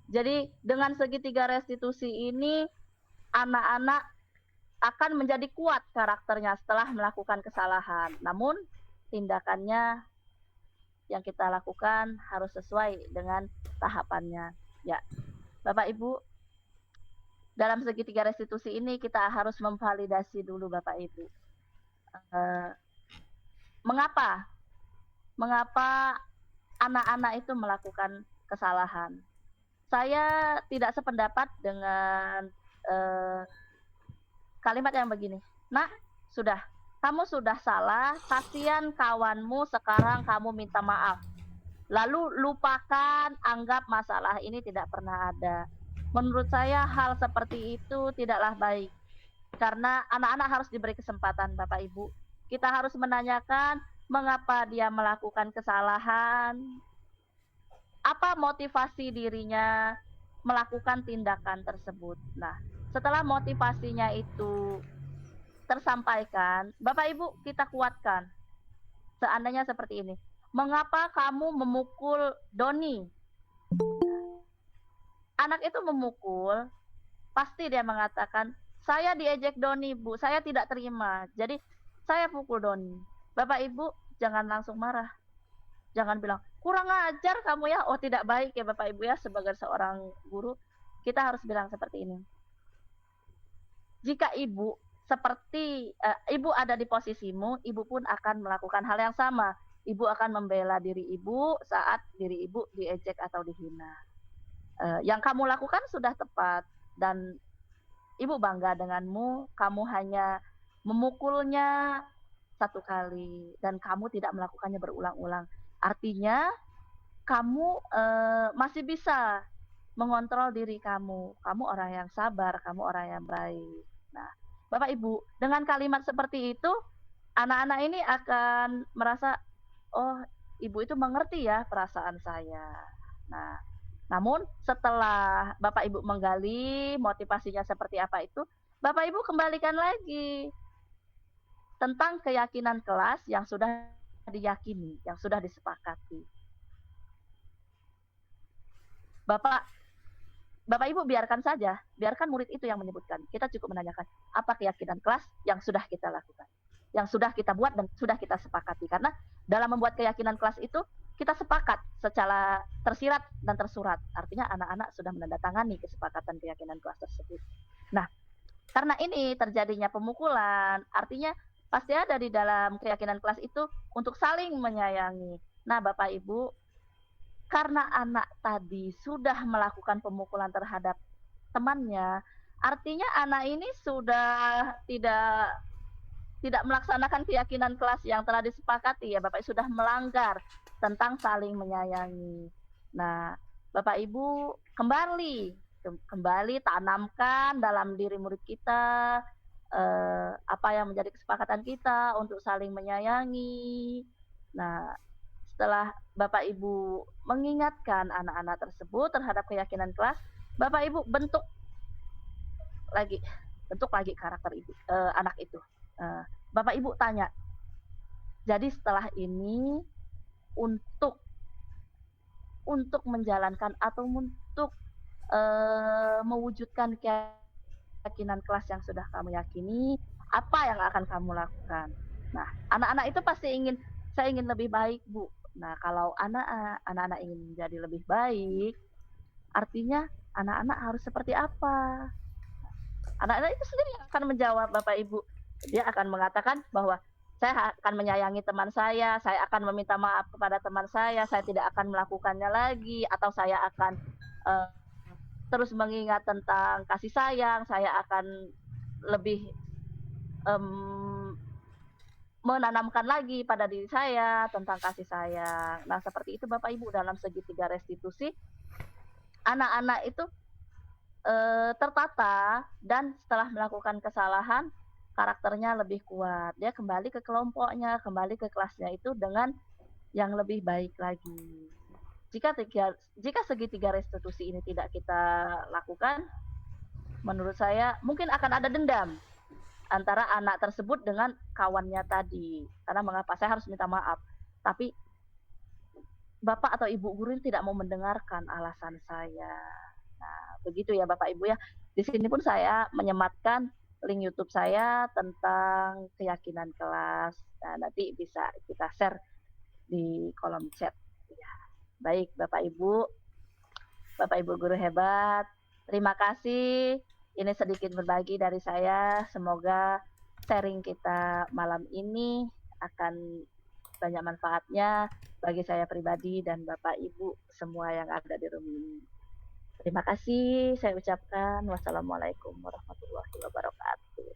Jadi dengan segitiga restitusi ini anak-anak akan menjadi kuat karakternya setelah melakukan kesalahan. Namun tindakannya yang kita lakukan harus sesuai dengan tahapannya. Ya, Bapak Ibu, dalam segitiga restitusi ini kita harus memvalidasi dulu Bapak Ibu. Mengapa anak-anak itu melakukan kesalahan? Saya tidak sependapat dengan kalimat yang begini. Nah, kamu sudah salah, kasihan kawanmu, sekarang kamu minta maaf. Lalu lupakan, anggap masalah ini tidak pernah ada. Menurut saya hal seperti itu tidaklah baik. Karena anak-anak harus diberi kesempatan Bapak Ibu. Kita harus menanyakan mengapa dia melakukan kesalahan, apa motivasi dirinya melakukan tindakan tersebut. Nah, setelah motivasinya itu tersampaikan, Bapak Ibu kita kuatkan. Seandainya seperti ini, mengapa kamu memukul Doni? Anak itu memukul, pasti dia mengatakan, saya diejek Doni Bu, saya tidak terima, jadi saya pukul Doni. Bapak Ibu jangan langsung marah, jangan bilang, kurang ajar kamu ya, oh tidak baik ya Bapak Ibu ya, sebagai seorang guru, kita harus bilang seperti ini. Jika ibu ibu ada di posisimu, ibu pun akan melakukan hal yang sama. Ibu akan membela diri ibu saat diri ibu diejek atau dihina. Yang kamu lakukan sudah tepat dan ibu bangga denganmu. Kamu hanya memukulnya satu kali dan kamu tidak melakukannya berulang-ulang. Artinya kamu masih bisa mengontrol diri kamu. Kamu orang yang sabar, kamu orang yang baik. Nah, Bapak Ibu, dengan kalimat seperti itu, anak-anak ini akan merasa, oh, ibu itu mengerti ya perasaan saya. Nah, namun setelah Bapak Ibu menggali motivasinya seperti apa itu, Bapak Ibu kembalikan lagi tentang keyakinan kelas yang sudah diyakini, yang sudah disepakati. Bapak Bapak Ibu biarkan saja, biarkan murid itu yang menyebutkan. Kita cukup menanyakan apa keyakinan kelas yang sudah kita lakukan, yang sudah kita buat dan sudah kita sepakati. Karena dalam membuat keyakinan kelas itu kita sepakat secara tersirat dan tersurat. Artinya anak-anak sudah menandatangani kesepakatan keyakinan kelas tersebut. Nah, karena ini terjadinya pemukulan, artinya pasti ada di dalam keyakinan kelas itu untuk saling menyayangi. Nah, Bapak Ibu, karena anak tadi sudah melakukan pemukulan terhadap temannya, artinya anak ini sudah tidak melaksanakan keyakinan kelas yang telah disepakati ya Bapak, sudah melanggar tentang saling menyayangi. Nah, Bapak Ibu kembali tanamkan dalam diri murid kita apa yang menjadi kesepakatan kita untuk saling menyayangi. Nah, setelah Bapak Ibu mengingatkan anak-anak tersebut terhadap keyakinan kelas, Bapak Ibu bentuk lagi karakter anak itu. Bapak Ibu tanya, jadi setelah ini untuk menjalankan atau untuk mewujudkan keyakinan kelas yang sudah kamu yakini, apa yang akan kamu lakukan? Nah, anak-anak itu pasti saya ingin lebih baik, Bu. Nah, kalau anak-anak ingin menjadi lebih baik, artinya anak-anak harus seperti apa? Anak-anak itu sendiri yang akan menjawab, Bapak Ibu. Dia akan mengatakan bahwa saya akan menyayangi teman saya akan meminta maaf kepada teman saya tidak akan melakukannya lagi, atau saya akan terus mengingat tentang kasih sayang, saya akan lebih menanamkan lagi pada diri saya tentang kasih sayang. Nah, seperti itu Bapak Ibu, dalam segitiga restitusi, anak-anak itu tertata dan setelah melakukan kesalahan, karakternya lebih kuat. Dia kembali ke kelompoknya, kembali ke kelasnya itu dengan yang lebih baik lagi. Jika segitiga restitusi ini tidak kita lakukan, menurut saya mungkin akan ada dendam antara anak tersebut dengan kawannya tadi. Karena mengapa saya harus minta maaf, tapi Bapak atau Ibu guru tidak mau mendengarkan alasan saya. Nah, begitu ya Bapak Ibu ya. Di sini pun saya menyematkan link YouTube saya tentang keyakinan kelas. Nah, nanti bisa kita share di kolom chat. Ya. Baik Bapak Ibu guru hebat. Terima kasih. Ini sedikit berbagi dari saya. Semoga sharing kita malam ini akan banyak manfaatnya bagi saya pribadi dan Bapak Ibu semua yang ada di room ini. Terima kasih saya ucapkan. Wassalamualaikum warahmatullahi wabarakatuh.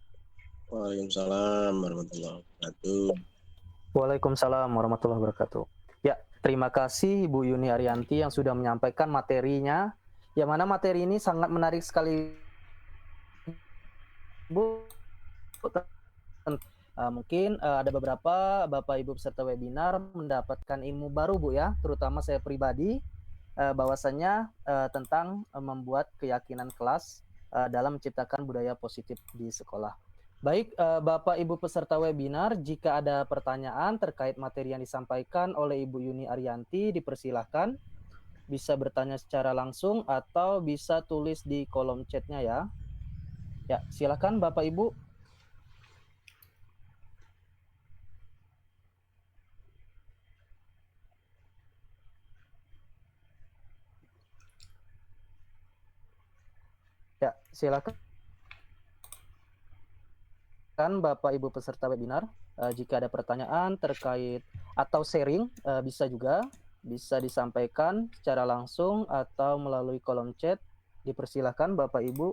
Waalaikumsalam warahmatullahi wabarakatuh. Waalaikumsalam warahmatullahi wabarakatuh. Ya, terima kasih Ibu Yuni Arianti yang sudah menyampaikan materinya, yang mana materi ini sangat menarik sekali, Bu. Mungkin ada beberapa Bapak Ibu peserta webinar mendapatkan ilmu baru, Bu ya, terutama saya pribadi, bahwasannya tentang membuat keyakinan kelas dalam menciptakan budaya positif di sekolah. Baik, Bapak Ibu peserta webinar, jika ada pertanyaan terkait materi yang disampaikan oleh Ibu Yuni Arianti, dipersilahkan bisa bertanya secara langsung atau bisa tulis di kolom chatnya ya. Ya, silakan Bapak Ibu. Ya, silakan Bapak Ibu peserta webinar, jika ada pertanyaan terkait atau sharing, bisa disampaikan secara langsung atau melalui kolom chat. Dipersilahkan Bapak Ibu.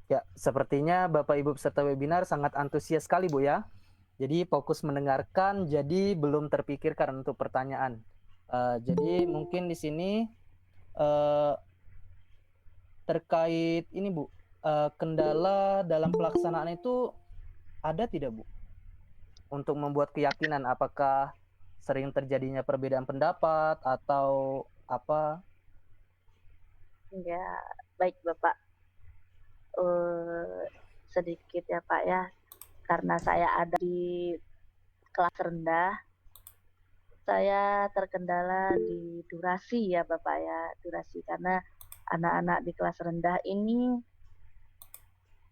Ya, sepertinya Bapak Ibu peserta webinar sangat antusias sekali Bu ya, Jadi fokus mendengarkan, jadi belum terpikirkan untuk pertanyaan. Jadi mungkin di sini eh, terkait ini Bu, kendala dalam pelaksanaan itu ada tidak Bu? Untuk membuat keyakinan apakah sering terjadinya perbedaan pendapat atau apa? Ya, baik Bapak. Sedikit ya Pak ya, karena saya ada di kelas rendah, saya terkendala di durasi ya Bapak ya, durasi karena anak-anak di kelas rendah ini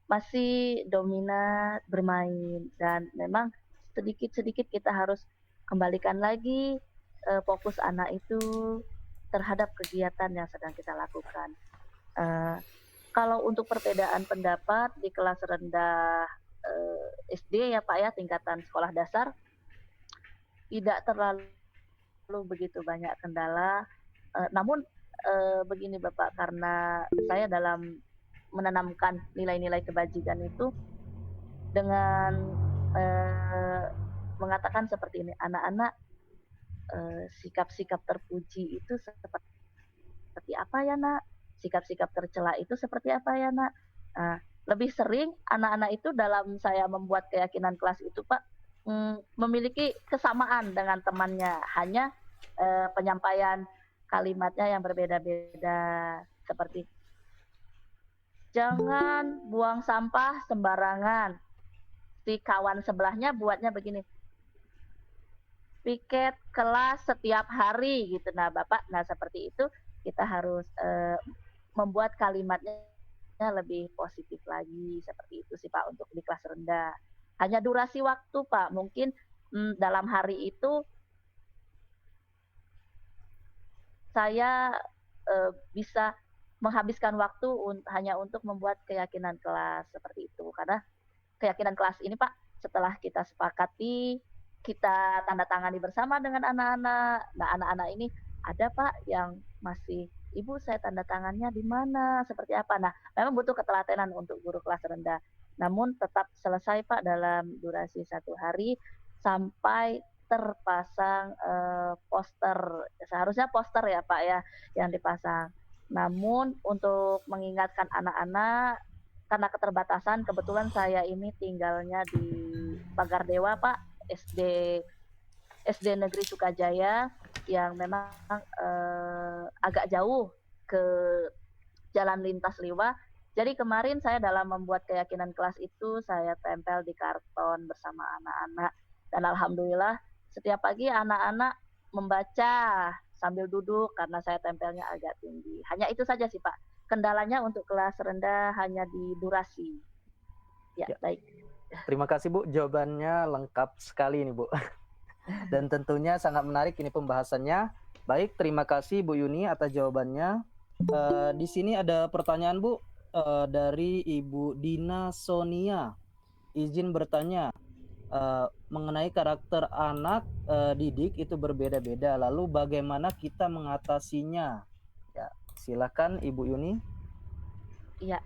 masih dominan bermain dan memang sedikit-sedikit kita harus kembalikan lagi fokus anak itu terhadap kegiatan yang sedang kita lakukan. Eh, Kalau untuk perbedaan pendapat di kelas rendah SD ya Pak ya, tingkatan sekolah dasar, tidak terlalu begitu banyak kendala. Namun begini Bapak, karena saya dalam menanamkan nilai-nilai kebajikan itu dengan mengatakan seperti ini, anak-anak sikap-sikap terpuji itu seperti apa ya nak? Sikap-sikap tercela itu seperti apa ya nak? Nah, lebih sering anak-anak itu dalam saya membuat keyakinan kelas itu Pak, memiliki kesamaan dengan temannya, hanya penyampaian kalimatnya yang berbeda-beda, seperti jangan buang sampah sembarangan. Si kawan sebelahnya buatnya begini, piket kelas setiap hari gitu. Nah Bapak, nah seperti itu kita harus membuat kalimatnya lebih positif lagi, seperti itu sih Pak untuk di kelas rendah. Hanya durasi waktu Pak, mungkin dalam hari itu saya bisa menghabiskan waktu hanya untuk membuat keyakinan kelas seperti itu. Karena keyakinan kelas ini Pak, setelah kita sepakati, kita tanda tangani bersama dengan anak-anak. Nah, anak-anak ini ada Pak yang masih, Ibu saya tanda tangannya di mana, seperti apa. Nah, memang butuh ketelatenan untuk guru kelas rendah. Namun tetap selesai Pak dalam durasi 1 hari sampai terpasang poster. Seharusnya poster ya Pak ya yang dipasang. Namun untuk mengingatkan anak-anak, karena keterbatasan, kebetulan saya ini tinggalnya di Pagar Dewa Pak, SD Negeri Sukajaya yang memang agak jauh ke Jalan Lintas Liwa. Jadi kemarin saya dalam membuat keyakinan kelas itu saya tempel di karton bersama anak-anak, dan alhamdulillah setiap pagi anak-anak membaca sambil duduk karena saya tempelnya agak tinggi. Hanya itu saja sih Pak. Kendalanya untuk kelas rendah hanya di durasi. Ya, Ya. baik. Terima kasih Bu, jawabannya lengkap sekali ini Bu. Dan tentunya sangat menarik ini pembahasannya. Baik, terima kasih Bu Yuni atas jawabannya. Di sini ada pertanyaan Bu dari Ibu Dina Sonia. Izin bertanya, mengenai karakter anak didik itu berbeda-beda. Lalu bagaimana kita mengatasinya? Ya, silakan Ibu Yuni. Iya.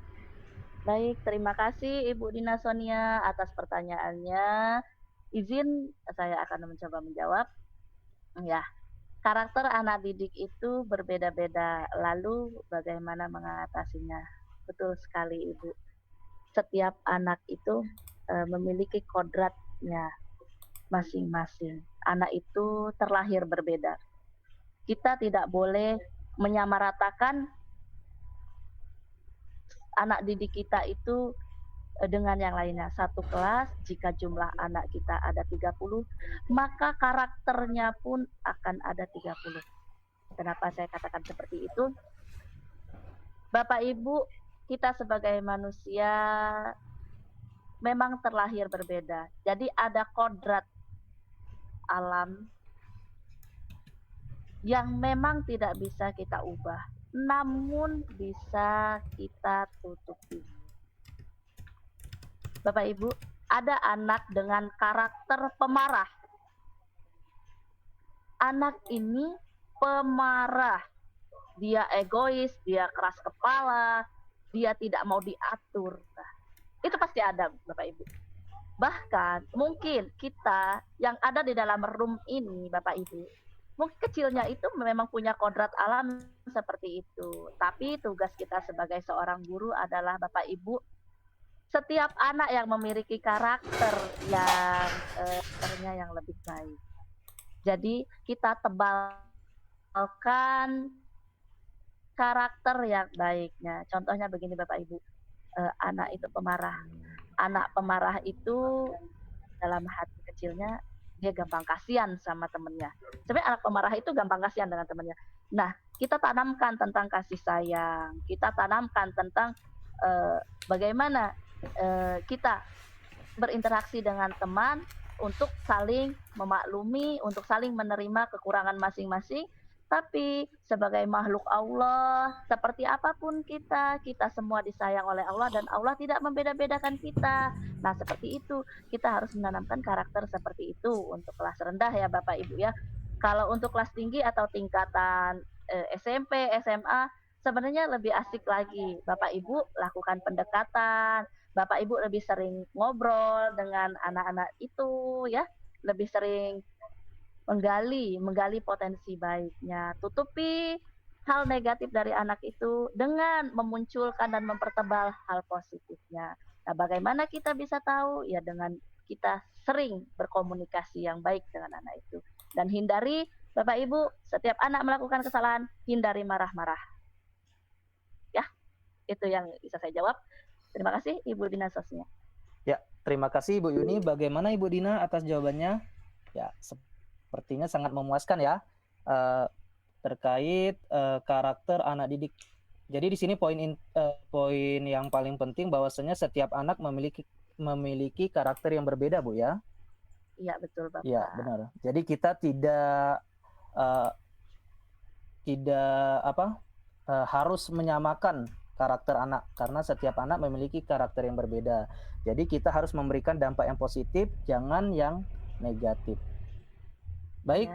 Baik, terima kasih Ibu Dina Sonia atas pertanyaannya. Izin saya akan mencoba menjawab. Ya, karakter anak didik itu berbeda-beda. Lalu bagaimana mengatasinya? Betul sekali Ibu. Setiap anak itu memiliki kodratnya masing-masing. Anak itu terlahir berbeda. Kita tidak boleh menyamaratakan anak didik kita itu dengan yang lainnya. Satu kelas, jika jumlah anak kita ada 30, maka karakternya pun akan ada 30. Kenapa saya katakan seperti itu? Bapak Ibu, kita sebagai manusia memang terlahir berbeda. Jadi ada kodrat alam yang memang tidak bisa kita ubah, namun bisa kita tutupi. Bapak Ibu, ada anak dengan karakter pemarah. Anak ini pemarah. Dia egois, dia keras kepala, dia tidak mau diatur. Nah, itu pasti ada, Bapak Ibu. Bahkan mungkin kita yang ada di dalam room ini, Bapak Ibu, mungkin kecilnya itu memang punya kodrat alam seperti itu. Tapi tugas kita sebagai seorang guru adalah Bapak Ibu, setiap anak yang memiliki karakter yang karakternya yang lebih baik. Jadi kita tebalkan karakter yang baiknya. Contohnya begini Bapak Ibu, anak itu pemarah. Anak pemarah itu dalam hati kecilnya dia gampang kasihan sama temennya. Sebenarnya anak pemarah itu gampang kasihan dengan temennya. Nah, kita tanamkan tentang kasih sayang, kita tanamkan tentang bagaimana kita berinteraksi dengan teman untuk saling memaklumi, untuk saling menerima kekurangan masing-masing. Tapi sebagai makhluk Allah, seperti apapun kita semua disayang oleh Allah dan Allah tidak membeda-bedakan kita. Nah, seperti itu, kita harus menanamkan karakter seperti itu untuk kelas rendah ya Bapak Ibu ya. Kalau untuk kelas tinggi atau tingkatan SMP, SMA, sebenarnya lebih asik lagi. Bapak Ibu lakukan pendekatan, Bapak Ibu lebih sering ngobrol dengan anak-anak itu ya, lebih sering menggali potensi baiknya, tutupi hal negatif dari anak itu dengan memunculkan dan mempertebal hal positifnya. Nah, bagaimana kita bisa tahu? Ya dengan kita sering berkomunikasi yang baik dengan anak itu. Dan hindari, Bapak Ibu, setiap anak melakukan kesalahan, hindari marah-marah. Ya, itu yang bisa saya jawab. Terima kasih Ibu Dina Sosnya. Ya, terima kasih Ibu Yuni. Bagaimana Ibu Dina atas jawabannya? Ya, sepertinya sangat memuaskan ya terkait karakter anak didik. Jadi di sini poin yang paling penting bahwasanya setiap anak memiliki karakter yang berbeda, Bu ya. Iya, betul Bapak. Iya, benar. Jadi kita tidak harus menyamakan karakter anak karena setiap anak memiliki karakter yang berbeda. Jadi kita harus memberikan dampak yang positif, jangan yang negatif. Baik,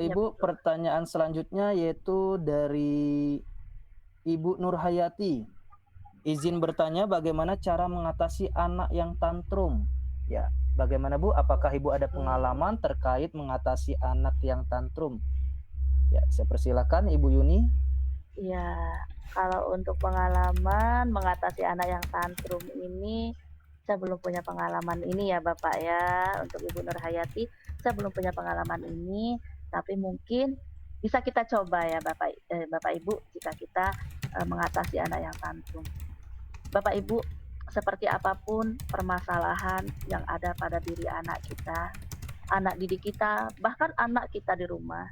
Ibu, betul. pertanyaan selanjutnya yaitu dari Ibu Nurhayati. Izin bertanya bagaimana cara mengatasi anak yang tantrum? Ya, bagaimana Bu? Apakah Ibu ada pengalaman terkait mengatasi anak yang tantrum? Ya, saya persilakan Ibu Yuni. Ya, kalau untuk pengalaman mengatasi anak yang tantrum ini, saya belum punya pengalaman ini ya Bapak ya. Untuk Ibu Nurhayati, saya belum punya pengalaman ini, tapi mungkin bisa kita coba ya Bapak Ibu jika kita mengatasi anak yang tantrum. Bapak Ibu, seperti apapun permasalahan yang ada pada diri anak kita, anak didik kita, bahkan anak kita di rumah,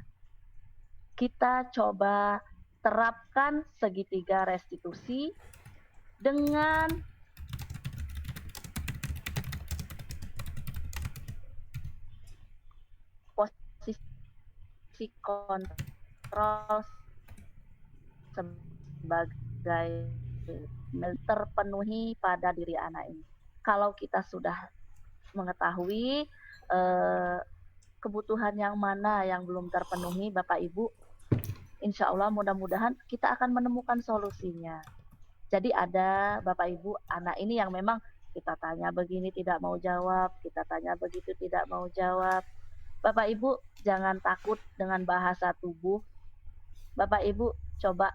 kita coba terapkan segitiga restitusi dengan posisi kontrol sebagai terpenuhi pada diri anak ini. Kalau kita sudah mengetahui kebutuhan yang mana yang belum terpenuhi, Bapak Ibu, insya Allah mudah-mudahan kita akan menemukan solusinya. Jadi ada Bapak Ibu anak ini yang memang kita tanya begini tidak mau jawab, kita tanya begitu tidak mau jawab. Bapak Ibu jangan takut dengan bahasa tubuh. Bapak Ibu coba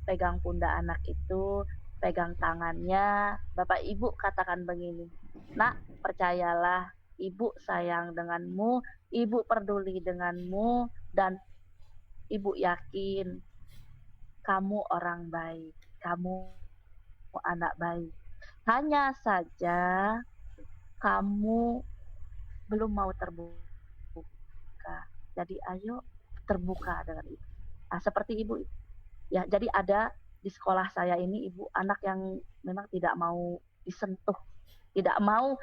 pegang pundak anak itu, pegang tangannya. Bapak Ibu katakan begini, "Nak, percayalah, Ibu sayang denganmu, Ibu peduli denganmu, dan Ibu yakin kamu orang baik, kamu anak baik. Hanya saja kamu belum mau terbuka. Jadi ayo terbuka dengan Ibu." Nah, seperti Ibu ya, jadi ada di sekolah saya ini Ibu anak yang memang tidak mau disentuh, tidak mau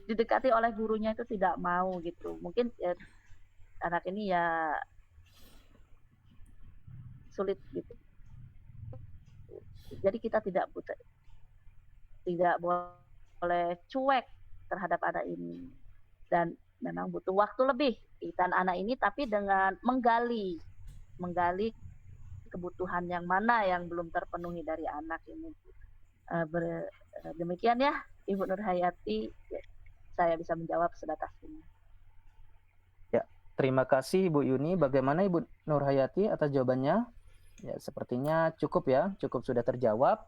didekati oleh gurunya, itu tidak mau gitu. Mungkin anak ini ya sulit gitu. Jadi kita tidak boleh cuek terhadap anak ini, dan memang butuh waktu lebih dan anak ini, tapi dengan menggali kebutuhan yang mana yang belum terpenuhi dari anak ini. Demikian ya Ibu Nurhayati, ya, saya bisa menjawab sebatas ini. Terima kasih Ibu Yuni. Bagaimana Ibu Nurhayati atas jawabannya? Ya, sepertinya cukup ya, cukup sudah terjawab.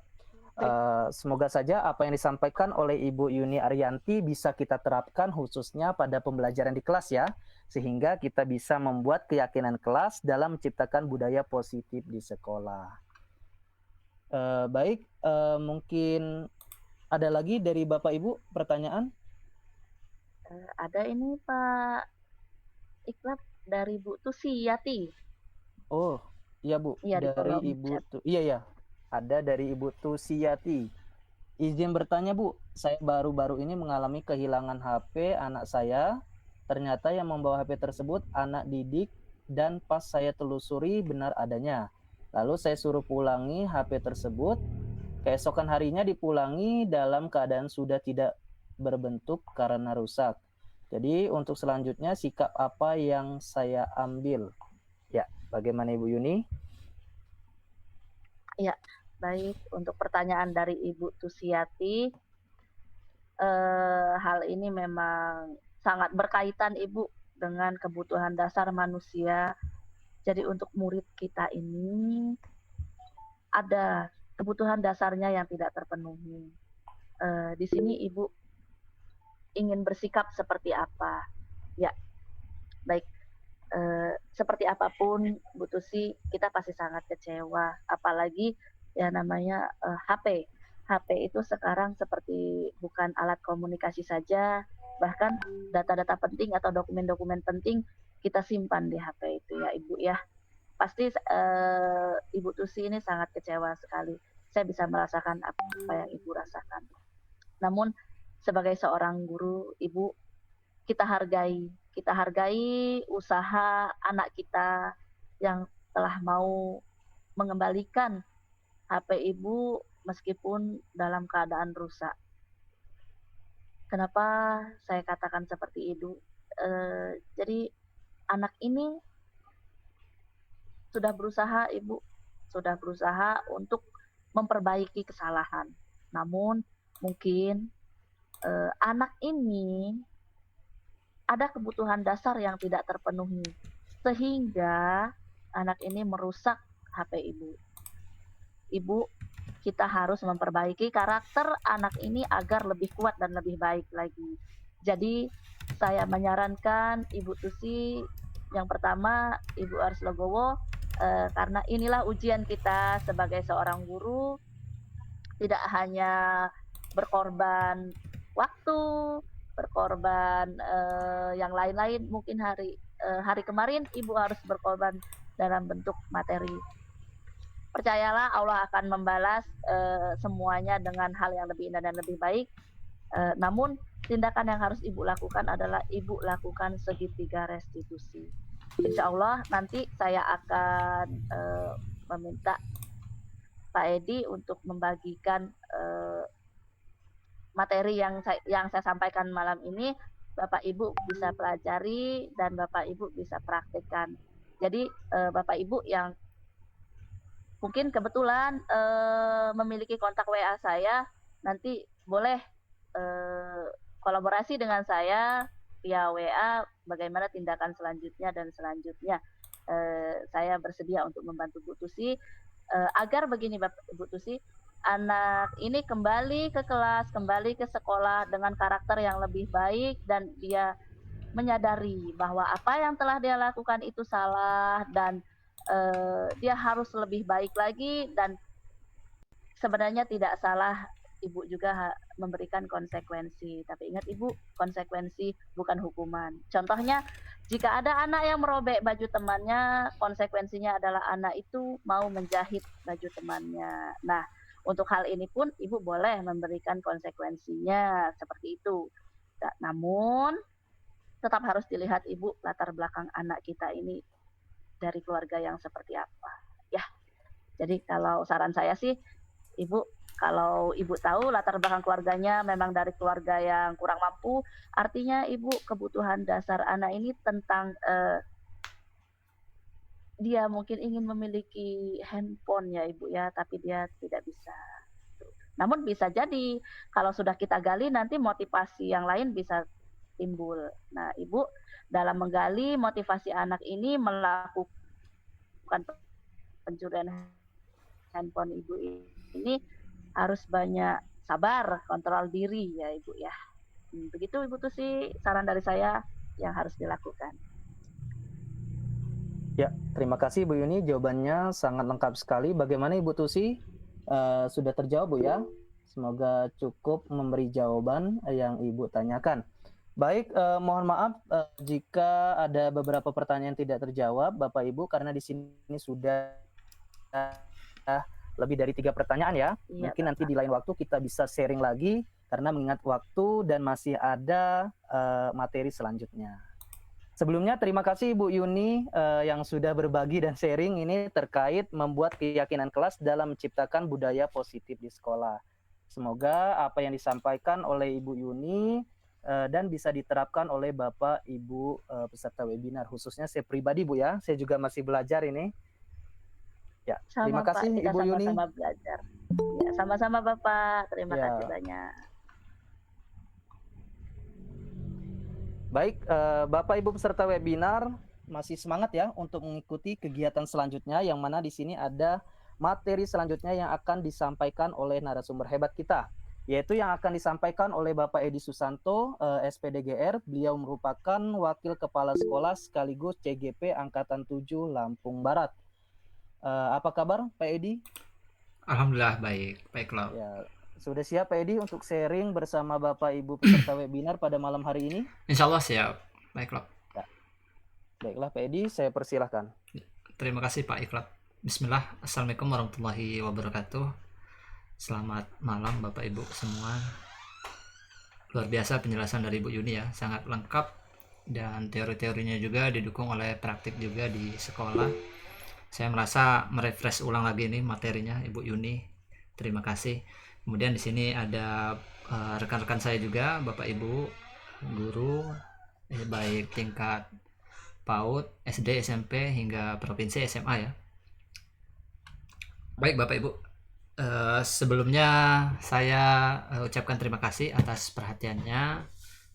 Semoga saja apa yang disampaikan oleh Ibu Yuni Ariyanti bisa kita terapkan khususnya pada pembelajaran di kelas ya, sehingga kita bisa membuat keyakinan kelas dalam menciptakan budaya positif di sekolah. Baik, mungkin ada lagi dari Bapak Ibu pertanyaan? Ada ini Pak Iklab dari Bu Tusiyati. Oh, iya Bu, Iya, di dari kolom Ibu chat. iya ya, ada dari Ibu Tusiyati. Izin bertanya Bu, saya baru-baru ini mengalami kehilangan HP anak saya. Ternyata yang membawa HP tersebut anak didik dan pas saya telusuri benar adanya. Lalu saya suruh pulangi HP tersebut. Keesokan harinya dipulangi dalam keadaan sudah tidak berbentuk karena rusak. Jadi untuk selanjutnya sikap apa yang saya ambil? Ya, bagaimana Ibu Yuni? Ya, baik. Untuk pertanyaan dari Ibu Tusiyati, hal ini memang sangat berkaitan Ibu dengan kebutuhan dasar manusia. Jadi untuk murid kita ini ada kebutuhan dasarnya yang tidak terpenuhi. Di sini Ibu ingin bersikap seperti apa? Ya, baik. Seperti apapun Bu Tusi, kita pasti sangat kecewa. Apalagi ya namanya HP. HP itu sekarang seperti bukan alat komunikasi saja, bahkan data-data penting atau dokumen-dokumen penting kita simpan di HP itu ya Ibu ya. Pasti Ibu Tusi ini sangat kecewa sekali. Saya bisa merasakan apa yang Ibu rasakan. Namun sebagai seorang guru, Ibu, kita hargai usaha anak kita yang telah mau mengembalikan HP Ibu meskipun dalam keadaan rusak. Kenapa saya katakan seperti itu? Jadi anak ini sudah berusaha, Ibu, sudah berusaha untuk memperbaiki kesalahan. Namun mungkin anak ini ada kebutuhan dasar yang tidak terpenuhi, sehingga anak ini merusak HP Ibu. Ibu, kita harus memperbaiki karakter anak ini agar lebih kuat dan lebih baik lagi. Jadi, saya menyarankan Ibu Tusi, yang pertama, Ibu Ars Logowo, karena inilah ujian kita sebagai seorang guru, tidak hanya berkorban waktu, berkorban yang lain-lain. Mungkin hari kemarin Ibu harus berkorban dalam bentuk materi. Percayalah Allah akan membalas semuanya dengan hal yang lebih indah dan lebih baik. Namun tindakan yang harus Ibu lakukan adalah Ibu lakukan segitiga restitusi. Insya Allah nanti saya akan meminta Pak Edi untuk membagikan materi yang saya sampaikan malam ini. Bapak Ibu bisa pelajari dan Bapak Ibu bisa praktekkan. Jadi Bapak Ibu yang mungkin kebetulan memiliki kontak WA saya, nanti boleh kolaborasi dengan saya via WA bagaimana tindakan selanjutnya dan selanjutnya. Saya bersedia untuk membantu Bu Tusi agar begini Bapak Ibu Tusi, anak ini kembali ke kelas, kembali ke sekolah dengan karakter yang lebih baik dan dia menyadari bahwa apa yang telah dia lakukan itu salah dan dia harus lebih baik lagi, dan sebenarnya tidak salah Ibu juga memberikan konsekuensi. Tapi ingat Ibu, konsekuensi bukan hukuman. Contohnya, jika ada anak yang merobek baju temannya, konsekuensinya adalah anak itu mau menjahit baju temannya. Nah, untuk hal ini pun Ibu boleh memberikan konsekuensinya seperti itu. Namun, tetap harus dilihat Ibu latar belakang anak kita ini dari keluarga yang seperti apa. Ya, jadi kalau saran saya sih, Ibu, kalau Ibu tahu latar belakang keluarganya memang dari keluarga yang kurang mampu, artinya Ibu kebutuhan dasar anak ini tentang dia mungkin ingin memiliki handphone ya Ibu ya, tapi dia tidak bisa. Namun bisa jadi kalau sudah kita gali nanti motivasi yang lain bisa timbul. Nah, Ibu dalam menggali motivasi anak ini melakukan pencurian handphone Ibu ini harus banyak sabar, kontrol diri ya Ibu ya. Begitu Ibu Tusi, saran dari saya yang harus dilakukan. Ya, terima kasih Bu Yuni, jawabannya sangat lengkap sekali. Bagaimana Ibu Tusi? Sudah terjawab Bu ya? Semoga cukup memberi jawaban yang Ibu tanyakan. Baik, mohon maaf jika ada beberapa pertanyaan tidak terjawab Bapak Ibu, karena di sini sudah lebih dari 3 pertanyaan ya. Iya, Mungkin nanti di lain waktu kita bisa sharing lagi, karena mengingat waktu dan masih ada materi selanjutnya. Sebelumnya terima kasih Bu Yuni yang sudah berbagi dan sharing ini terkait membuat keyakinan kelas dalam menciptakan budaya positif di sekolah. Semoga apa yang disampaikan oleh Ibu Yuni dan bisa diterapkan oleh Bapak Ibu peserta webinar, khususnya saya pribadi Bu ya, saya juga masih belajar ini. Ya, terima Sama, kasih Pak, kita Ibu Yuni. sama-sama belajar. Ya, sama-sama Bapak. Terima Ya. kasih banyak. Baik, Bapak Ibu peserta webinar masih semangat ya untuk mengikuti kegiatan selanjutnya, yang mana di sini ada materi selanjutnya yang akan disampaikan oleh narasumber hebat kita, yaitu yang akan disampaikan oleh Bapak Edi Susanto, SPDGR. Beliau merupakan Wakil Kepala Sekolah sekaligus CGP Angkatan 7 Lampung Barat. Apa kabar Pak Edi? Alhamdulillah baik, baiklah. Ya, sudah siap Pak Edi untuk sharing bersama Bapak Ibu peserta webinar pada malam hari ini? Insya Allah siap, baiklah. Baiklah Pak Edi, saya persilahkan. Terima kasih Pak Iklab. Bismillah, Assalamualaikum warahmatullahi wabarakatuh. Selamat malam Bapak Ibu semua. Luar biasa penjelasan dari Ibu Yuni ya, sangat lengkap dan teori-teorinya juga didukung oleh praktik juga di sekolah. Saya merasa merefresh ulang lagi nih materinya Ibu Yuni. Terima kasih. Kemudian di sini ada rekan-rekan saya juga, Bapak Ibu guru baik tingkat PAUD, SD, SMP hingga provinsi SMA ya. Baik Bapak Ibu, sebelumnya saya ucapkan terima kasih atas perhatiannya,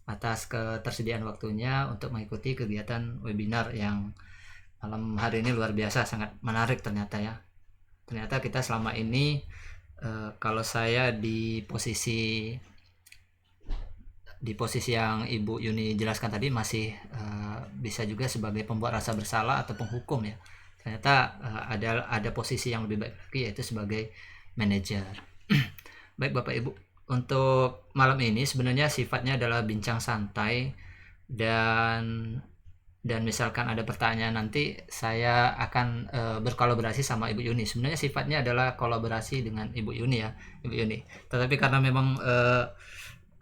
atas ketersediaan waktunya untuk mengikuti kegiatan webinar yang malam hari ini luar biasa, sangat menarik ternyata ya. Ternyata kita selama ini kalau saya di posisi yang Ibu Yuni jelaskan tadi masih bisa juga sebagai pembuat rasa bersalah atau penghukum ya. Ternyata ada posisi yang lebih baik lagi, yaitu sebagai manajer. Baik Bapak Ibu, untuk malam ini sebenarnya sifatnya adalah bincang santai, dan misalkan ada pertanyaan nanti saya akan berkolaborasi sama Ibu Yuni. Sebenarnya sifatnya adalah kolaborasi dengan Ibu Yuni ya, Ibu Yuni. Tetapi karena memang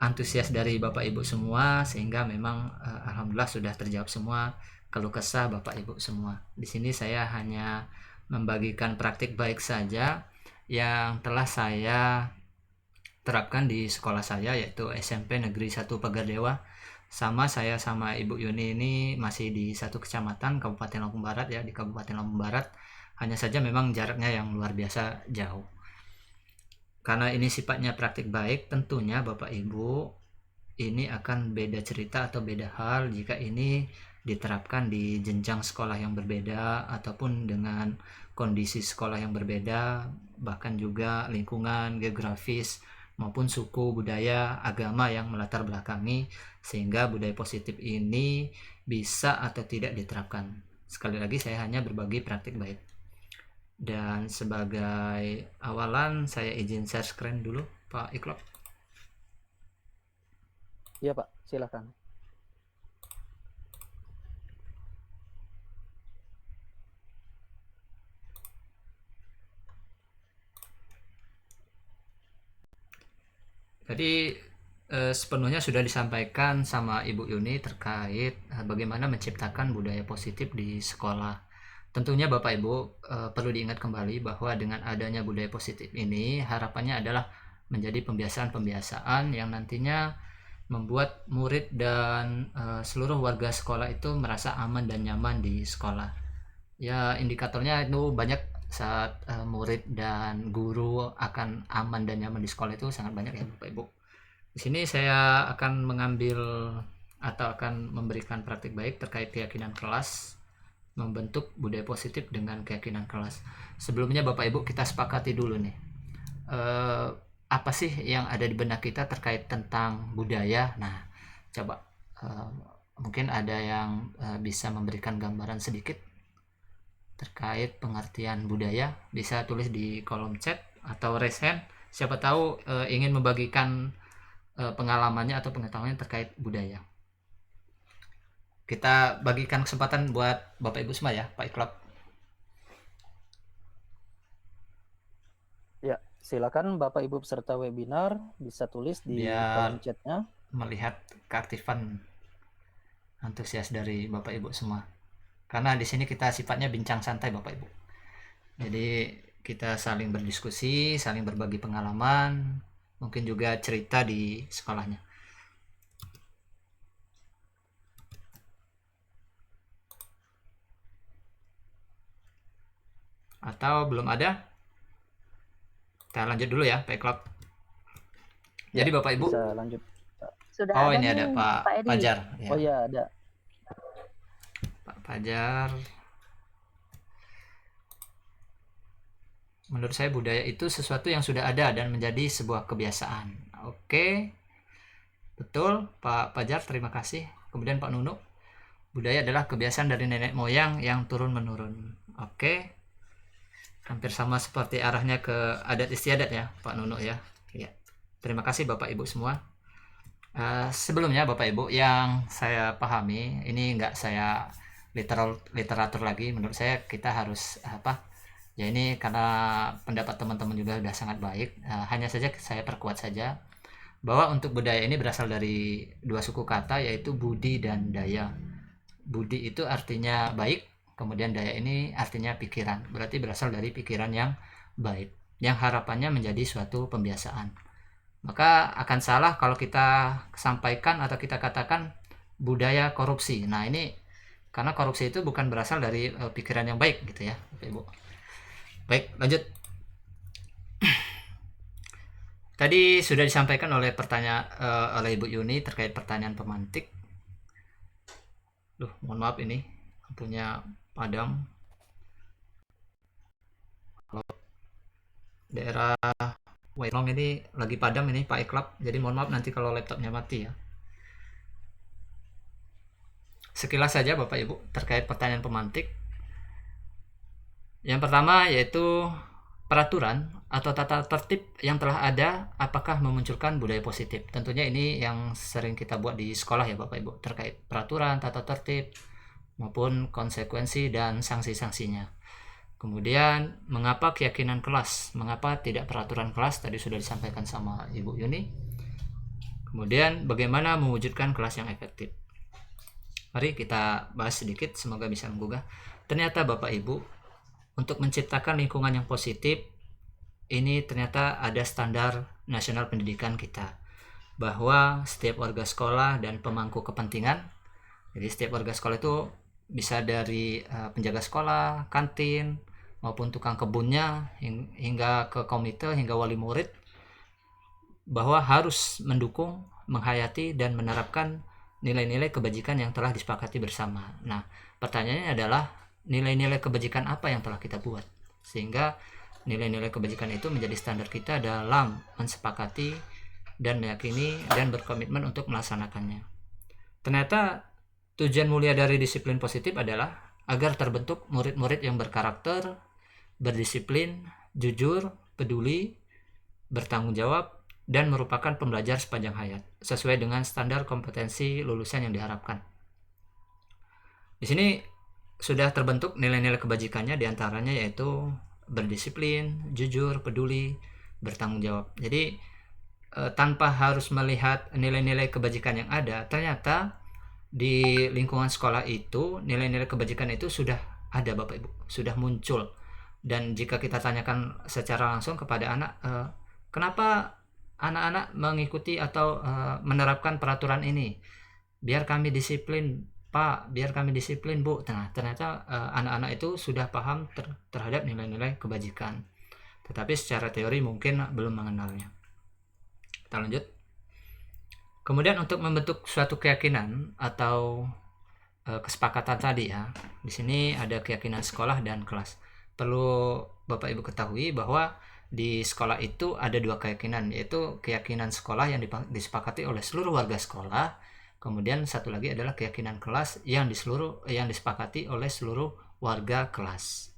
antusias dari Bapak Ibu semua, sehingga memang alhamdulillah sudah terjawab semua keluh kesah Bapak Ibu semua. Di sini saya hanya membagikan praktik baik saja yang telah saya terapkan di sekolah saya, yaitu SMP Negeri 1 Pagardewa. Saya sama Ibu Yuni ini masih di satu kecamatan Kabupaten Lampung Barat ya, di Kabupaten Lampung Barat. Hanya saja memang jaraknya yang luar biasa jauh. Karena ini sifatnya praktik baik, tentunya Bapak Ibu ini akan beda cerita atau beda hal jika ini diterapkan di jenjang sekolah yang berbeda ataupun dengan kondisi sekolah yang berbeda, bahkan juga lingkungan geografis maupun suku, budaya, agama yang melatar belakangi, sehingga budaya positif ini bisa atau tidak diterapkan. Sekali lagi saya hanya berbagi praktik baik. Dan sebagai awalan saya izin share screen dulu Pak Iklab. Iya Pak, silakan. Jadi sepenuhnya sudah disampaikan sama Ibu Yuni terkait bagaimana menciptakan budaya positif di sekolah. Tentunya Bapak Ibu perlu diingat kembali bahwa dengan adanya budaya positif ini harapannya adalah menjadi pembiasaan-pembiasaan yang nantinya membuat murid dan seluruh warga sekolah itu merasa aman dan nyaman di sekolah. Ya indikatornya itu banyak saat murid dan guru akan aman dan nyaman di sekolah itu sangat banyak ya Bapak Ibu. Di sini saya akan mengambil atau akan memberikan praktik baik terkait keyakinan kelas, membentuk budaya positif dengan keyakinan kelas. Sebelumnya Bapak Ibu kita sepakati dulu nih, apa sih yang ada di benak kita terkait tentang budaya. Nah, coba mungkin ada yang bisa memberikan gambaran sedikit terkait pengertian budaya. Bisa tulis di kolom chat atau raise hand, siapa tahu ingin membagikan pengalamannya atau pengetahuannya terkait budaya. Kita bagikan kesempatan buat Bapak Ibu semua ya, Pak Iklab. Ya, silakan Bapak Ibu peserta webinar bisa tulis di Biar kolom chatnya. melihat keaktifan antusias dari Bapak Ibu semua. Karena di sini kita sifatnya bincang santai Bapak Ibu. Jadi kita saling berdiskusi, saling berbagi pengalaman, mungkin juga cerita di sekolahnya. Atau belum ada? Kita lanjut dulu ya, Pak Iklab. Jadi Bapak Ibu, Bisa lanjut. Sudah oh ada ini ada nih, Pak Edi. Fajar. Ya, Oh iya, ada. Pak Fajar. Menurut saya budaya itu sesuatu yang sudah ada dan menjadi sebuah kebiasaan. Oke, betul Pak Fajar, terima kasih. Kemudian Pak Nunu, budaya adalah kebiasaan dari nenek moyang yang turun-menurun. Oke, hampir sama seperti arahnya ke adat istiadat ya Pak Nunu ya. Ya. Terima kasih Bapak Ibu semua. Sebelumnya Bapak Ibu, yang saya pahami, ini nggak saya literatur lagi, menurut saya kita harus ya ini karena pendapat teman-teman juga sudah sangat baik, hanya saja saya perkuat saja bahwa untuk budaya ini berasal dari dua suku kata, yaitu budi dan daya. Budi itu artinya baik, kemudian daya ini artinya pikiran, berarti berasal dari pikiran yang baik, yang harapannya menjadi suatu pembiasaan. Maka akan salah kalau kita sampaikan atau kita katakan budaya korupsi. Nah ini karena korupsi itu bukan berasal dari pikiran yang baik gitu ya Bapak Ibu. Baik, lanjut. Tadi sudah disampaikan oleh oleh Ibu Yuni terkait pertanyaan pemantik. Mohon maaf ini punya padam. Kalau daerah Wairong ini lagi padam ini Pak Iklab, jadi mohon maaf nanti kalau laptopnya mati ya. Sekilas saja Bapak Ibu terkait pertanyaan pemantik. Yang pertama yaitu peraturan atau tata tertib yang telah ada apakah memunculkan budaya positif. Tentunya ini yang sering kita buat di sekolah ya Bapak Ibu, terkait peraturan, tata tertib maupun konsekuensi dan sanksi-sanksinya. Kemudian mengapa keyakinan kelas, mengapa tidak peraturan kelas, tadi sudah disampaikan sama Ibu Yuni. Kemudian bagaimana mewujudkan kelas yang efektif. Mari kita bahas sedikit, semoga bisa menggugah. Ternyata Bapak Ibu, untuk menciptakan lingkungan yang positif, ini ternyata ada standar nasional pendidikan kita, bahwa setiap warga sekolah dan pemangku kepentingan, jadi setiap warga sekolah itu bisa dari penjaga sekolah, kantin, maupun tukang kebunnya, hingga ke komite, hingga wali murid, bahwa harus mendukung, menghayati, dan menerapkan nilai-nilai kebajikan yang telah disepakati bersama. Nah, pertanyaannya adalah nilai-nilai kebajikan apa yang telah kita buat, sehingga nilai-nilai kebajikan itu menjadi standar kita dalam mensepakati dan meyakini dan berkomitmen untuk melaksanakannya. Ternyata tujuan mulia dari disiplin positif adalah agar terbentuk murid-murid yang berkarakter, berdisiplin, jujur, peduli, bertanggung jawab, dan merupakan pembelajar sepanjang hayat, sesuai dengan standar kompetensi lulusan yang diharapkan. Di sini sudah terbentuk nilai-nilai kebajikannya, diantaranya yaitu berdisiplin, jujur, peduli, bertanggung jawab. Jadi tanpa harus melihat nilai-nilai kebajikan yang ada, ternyata di lingkungan sekolah itu nilai-nilai kebajikan itu sudah ada Bapak Ibu, sudah muncul. Dan jika kita tanyakan secara langsung kepada anak, kenapa anak-anak mengikuti atau menerapkan peraturan ini? Biar kami disiplin, Pak, biar kami disiplin, Bu. Nah, ternyata anak-anak itu sudah paham terhadap nilai-nilai kebajikan. Tetapi secara teori mungkin belum mengenalnya. Kita lanjut. Kemudian untuk membentuk suatu keyakinan atau kesepakatan tadi ya. Di sini ada keyakinan sekolah dan kelas. Perlu Bapak Ibu ketahui bahwa di sekolah itu ada dua keyakinan, yaitu keyakinan sekolah yang disepakati oleh seluruh warga sekolah. Kemudian satu lagi adalah keyakinan kelas yang disepakati oleh seluruh warga kelas.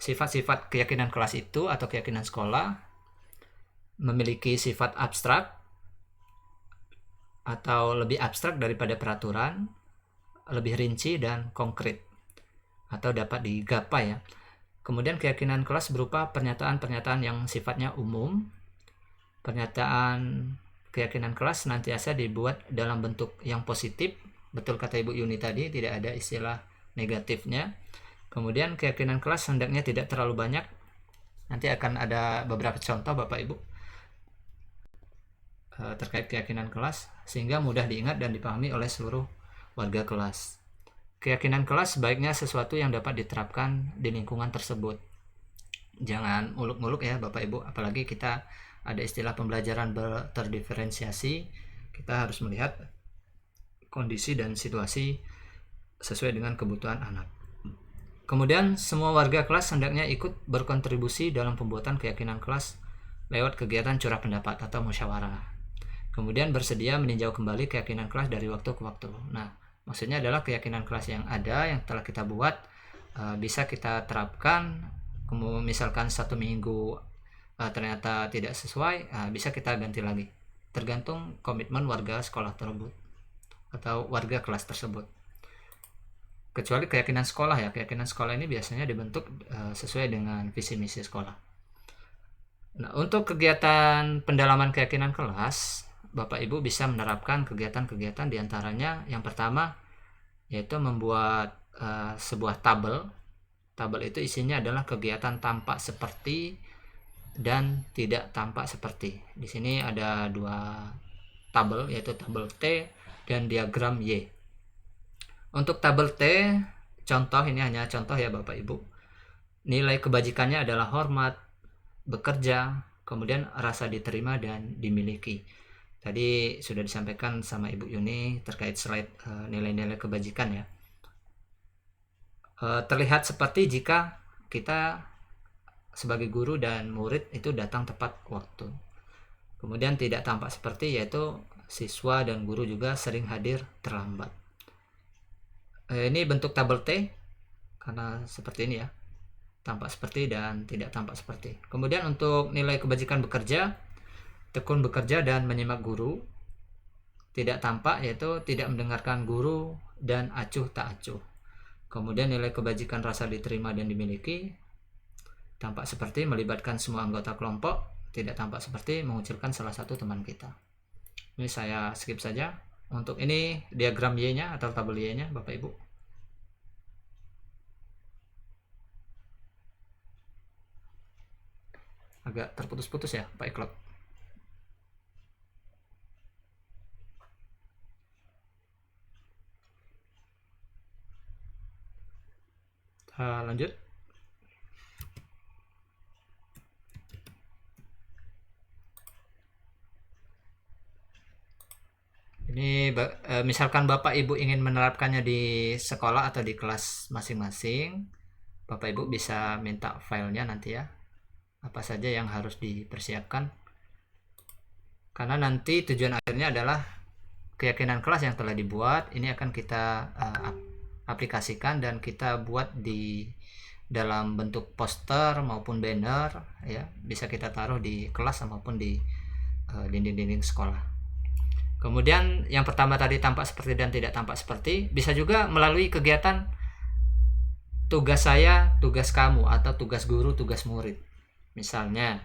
Sifat-sifat keyakinan kelas itu atau keyakinan sekolah memiliki sifat abstrak atau lebih abstrak daripada peraturan, lebih rinci dan konkret atau dapat digapai ya. Kemudian keyakinan kelas berupa pernyataan-pernyataan yang sifatnya umum. Keyakinan kelas senantiasa dibuat dalam bentuk yang positif. Betul kata Ibu Yuni tadi, tidak ada istilah negatifnya. Kemudian keyakinan kelas hendaknya tidak terlalu banyak. Nanti akan ada beberapa contoh Bapak Ibu terkait keyakinan kelas sehingga mudah diingat dan dipahami oleh seluruh warga kelas. Keyakinan kelas sebaiknya sesuatu yang dapat diterapkan di lingkungan tersebut. Jangan muluk-muluk ya Bapak Ibu, apalagi kita ada istilah pembelajaran terdiferensiasi. Kita harus melihat kondisi dan situasi sesuai dengan kebutuhan anak. Kemudian semua warga kelas hendaknya ikut berkontribusi dalam pembuatan keyakinan kelas lewat kegiatan curah pendapat atau musyawarah. Kemudian bersedia meninjau kembali keyakinan kelas dari waktu ke waktu. Nah, maksudnya adalah keyakinan kelas yang ada, yang telah kita buat, bisa kita terapkan. Kemudian misalkan 1 minggu ternyata tidak sesuai, bisa kita ganti lagi. Tergantung komitmen warga sekolah tersebut atau warga kelas tersebut. Kecuali keyakinan sekolah ya, keyakinan sekolah ini biasanya dibentuk sesuai dengan visi misi sekolah. Nah, untuk kegiatan pendalaman keyakinan kelas, Bapak Ibu bisa menerapkan kegiatan-kegiatan diantaranya yang pertama yaitu membuat sebuah tabel. Tabel itu isinya adalah kegiatan tampak seperti dan tidak tampak seperti. Di sini ada 2 tabel, yaitu tabel T dan diagram Y. Untuk tabel T, contoh ini hanya contoh ya Bapak Ibu. Nilai kebajikannya adalah hormat, bekerja, kemudian rasa diterima dan dimiliki. Tadi sudah disampaikan sama Ibu Yuni terkait slide nilai-nilai kebajikan ya. Terlihat seperti jika kita sebagai guru dan murid itu datang tepat waktu. Kemudian tidak tampak seperti yaitu siswa dan guru juga sering hadir terlambat. Ini bentuk tabel T karena seperti ini ya. Tampak seperti dan tidak tampak seperti. Kemudian untuk nilai kebajikan bekerja, tekun bekerja dan menyimak guru. Tidak tampak yaitu tidak mendengarkan guru dan acuh tak acuh. Kemudian nilai kebajikan rasa diterima dan dimiliki. Tampak seperti melibatkan semua anggota kelompok. Tidak tampak seperti mengucilkan salah satu teman kita. Ini saya skip saja. Untuk ini diagram Y-nya atau tabel Y-nya Bapak Ibu. Agak terputus-putus ya Pak Iklot. Lanjut. Ini misalkan Bapak Ibu ingin menerapkannya di sekolah atau di kelas masing-masing, Bapak Ibu bisa minta filenya nanti ya. Apa saja yang harus dipersiapkan. Karena nanti tujuan akhirnya adalah keyakinan kelas yang telah dibuat ini akan kita aplikasikan dan kita buat di dalam bentuk poster maupun banner ya, bisa kita taruh di kelas maupun di dinding-dinding sekolah. Kemudian yang pertama tadi tampak seperti dan tidak tampak seperti, bisa juga melalui kegiatan tugas saya, tugas kamu, atau tugas guru, tugas murid. Misalnya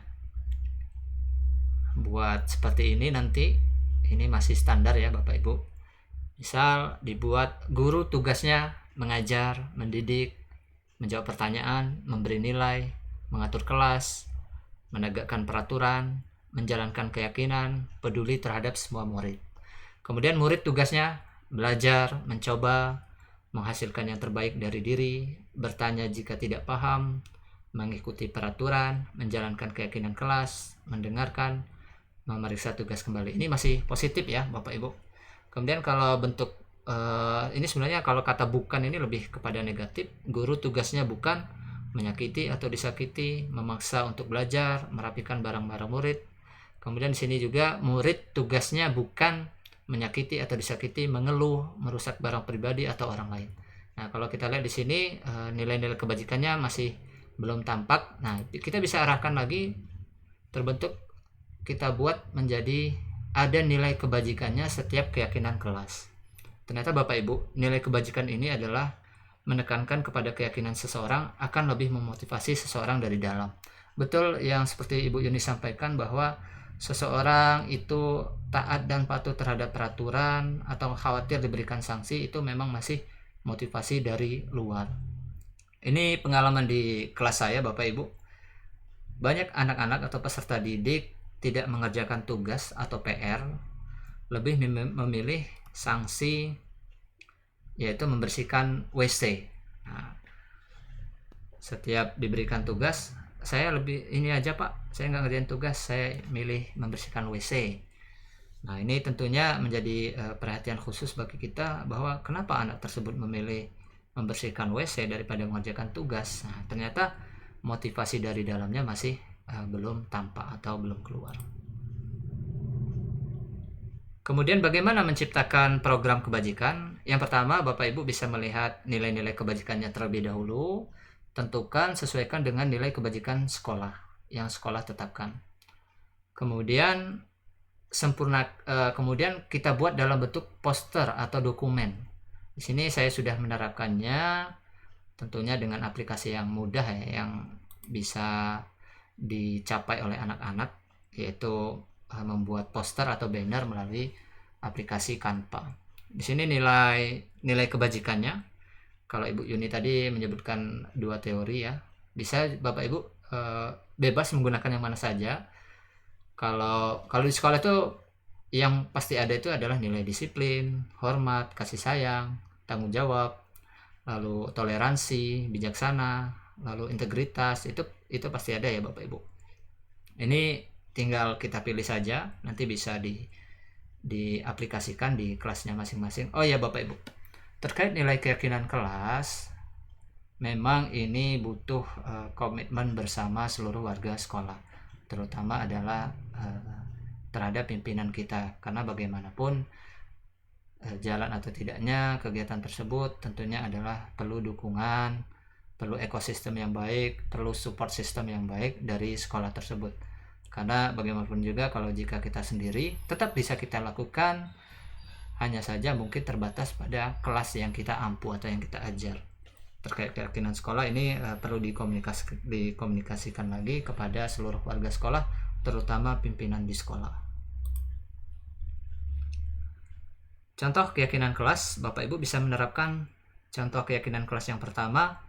buat seperti ini nanti, ini masih standar ya Bapak Ibu. Misal dibuat guru tugasnya mengajar, mendidik, menjawab pertanyaan, memberi nilai, mengatur kelas, menegakkan peraturan, menjalankan keyakinan, peduli terhadap semua murid. Kemudian murid tugasnya belajar, mencoba, menghasilkan yang terbaik dari diri, bertanya jika tidak paham, mengikuti peraturan, menjalankan keyakinan kelas, mendengarkan, memeriksa tugas kembali. Ini masih positif ya Bapak Ibu. Kemudian kalau bentuk ini sebenarnya kalau kata bukan ini lebih kepada negatif. Guru tugasnya bukan menyakiti atau disakiti, memaksa untuk belajar, merapikan barang-barang murid. Kemudian di sini juga murid tugasnya bukan menyakiti atau disakiti, mengeluh, merusak barang pribadi atau orang lain. Nah, kalau kita lihat di sini nilai-nilai kebajikannya masih belum tampak. Nah, kita bisa arahkan lagi, terbentuk kita buat menjadi ada nilai kebajikannya setiap keyakinan kelas. Ternyata Bapak Ibu, nilai kebajikan ini adalah menekankan kepada keyakinan seseorang akan lebih memotivasi seseorang dari dalam. Betul yang seperti Ibu Yuni sampaikan bahwa seseorang itu taat dan patuh terhadap peraturan atau khawatir diberikan sanksi, itu memang masih motivasi dari luar. Ini pengalaman di kelas saya Bapak Ibu. Banyak anak-anak atau peserta didik tidak mengerjakan tugas atau PR, lebih memilih sanksi, yaitu membersihkan WC. Nah, setiap diberikan tugas, saya lebih ini aja Pak, saya nggak ngerjain tugas, saya milih membersihkan WC. Nah, ini tentunya menjadi perhatian khusus bagi kita bahwa kenapa anak tersebut memilih membersihkan WC daripada mengerjakan tugas. Nah, ternyata motivasi dari dalamnya masih belum tampak atau belum keluar. Kemudian bagaimana menciptakan program kebajikan? Yang pertama, Bapak Ibu bisa melihat nilai-nilai kebajikannya terlebih dahulu. Tentukan, sesuaikan dengan nilai kebajikan sekolah yang sekolah tetapkan. Kemudian kemudian kita buat dalam bentuk poster atau dokumen. Di sini saya sudah menerapkannya, tentunya dengan aplikasi yang mudah ya, yang bisa dicapai oleh anak-anak, yaitu membuat poster atau banner melalui aplikasi Canva. Di sini nilai kebajikannya, kalau Ibu Yuni tadi menyebutkan 2 teori ya, bisa Bapak Ibu bebas menggunakan yang mana saja. Kalau di sekolah itu yang pasti ada itu adalah nilai disiplin, hormat, kasih sayang, tanggung jawab, lalu toleransi, bijaksana, lalu integritas, itu pasti ada ya Bapak Ibu. Ini tinggal kita pilih saja, nanti bisa diaplikasikan di kelasnya masing-masing. Oh ya Bapak Ibu, terkait nilai keyakinan kelas, memang ini butuh komitmen bersama seluruh warga sekolah, terutama adalah terhadap pimpinan kita, karena bagaimanapun jalan atau tidaknya kegiatan tersebut tentunya adalah perlu dukungan, perlu ekosistem yang baik, perlu support system yang baik dari sekolah tersebut. Karena bagaimanapun juga kalau jika kita sendiri tetap bisa kita lakukan, hanya saja mungkin terbatas pada kelas yang kita ampu atau yang kita ajar. Terkait keyakinan sekolah ini perlu dikomunikasikan lagi kepada seluruh warga sekolah, terutama pimpinan di sekolah. Contoh keyakinan kelas, Bapak Ibu bisa menerapkan contoh keyakinan kelas yang pertama.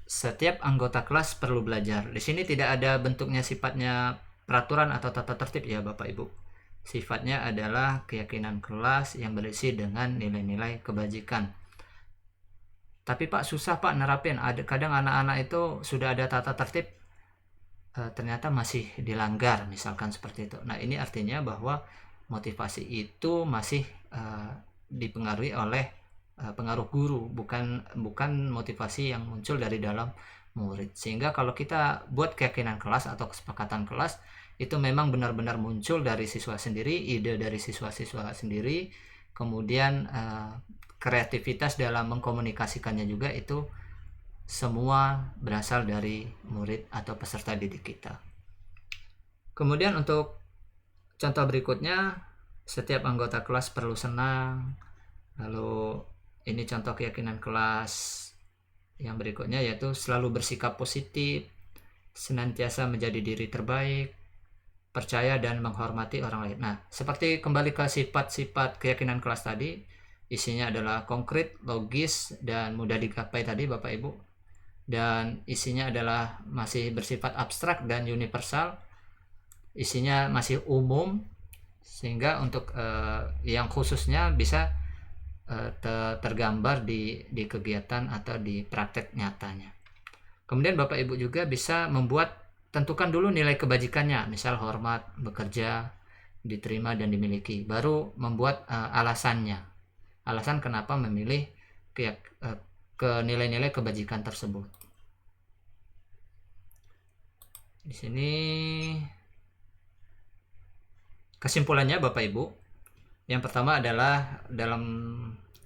Setiap anggota kelas perlu belajar. Di sini tidak ada bentuknya sifatnya peraturan atau tata tertib ya Bapak Ibu. Sifatnya adalah keyakinan kelas yang berisi dengan nilai-nilai kebajikan. Tapi Pak, susah Pak nerapin. Kadang anak-anak itu sudah ada tata tertib, ternyata masih dilanggar, misalkan seperti itu. Nah, ini artinya bahwa motivasi itu masih dipengaruhi oleh pengaruh guru, bukan motivasi yang muncul dari dalam murid. Sehingga kalau kita buat keyakinan kelas atau kesepakatan kelas, itu memang benar-benar muncul dari siswa sendiri, ide dari siswa-siswa sendiri, kemudian kreativitas dalam mengkomunikasikannya juga itu semua berasal dari murid atau peserta didik kita. Kemudian untuk contoh berikutnya, setiap anggota kelas perlu senang. Lalu ini contoh keyakinan kelas yang berikutnya, yaitu selalu bersikap positif, senantiasa menjadi diri terbaik, percaya dan menghormati orang lain. Nah, seperti kembali ke sifat-sifat keyakinan kelas tadi, isinya adalah konkret, logis, dan mudah digapai tadi Bapak Ibu. Dan isinya adalah masih bersifat abstrak dan universal. Isinya masih umum, sehingga untuk yang khususnya bisa tergambar di kegiatan atau di praktek nyatanya. Kemudian Bapak Ibu juga bisa tentukan dulu nilai kebajikannya, misal hormat, bekerja, diterima dan dimiliki. Baru membuat alasannya. Alasan kenapa memilih ke nilai-nilai kebajikan tersebut. Di sini kesimpulannya Bapak Ibu, yang pertama adalah dalam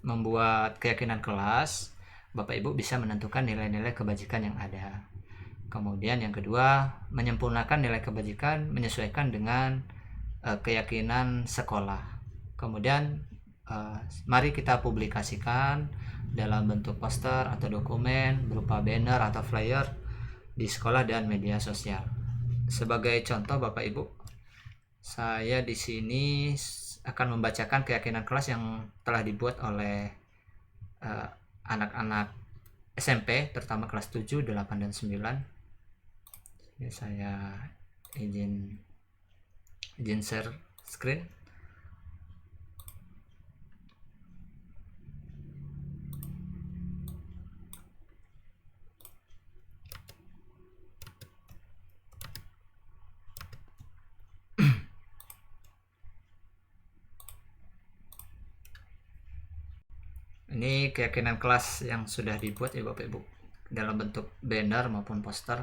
membuat keyakinan kelas, Bapak Ibu bisa menentukan nilai-nilai kebajikan yang ada. Kemudian yang kedua, menyempurnakan nilai kebajikan menyesuaikan dengan keyakinan sekolah. Kemudian mari kita publikasikan dalam bentuk poster atau dokumen berupa banner atau flyer di sekolah dan media sosial. Sebagai contoh Bapak Ibu, saya di sini akan membacakan keyakinan kelas yang telah dibuat oleh anak-anak SMP, terutama kelas 7, 8, dan 9. Ini saya izin share screen. Ini keyakinan kelas yang sudah dibuat ya Bapak Ibu, dalam bentuk banner maupun poster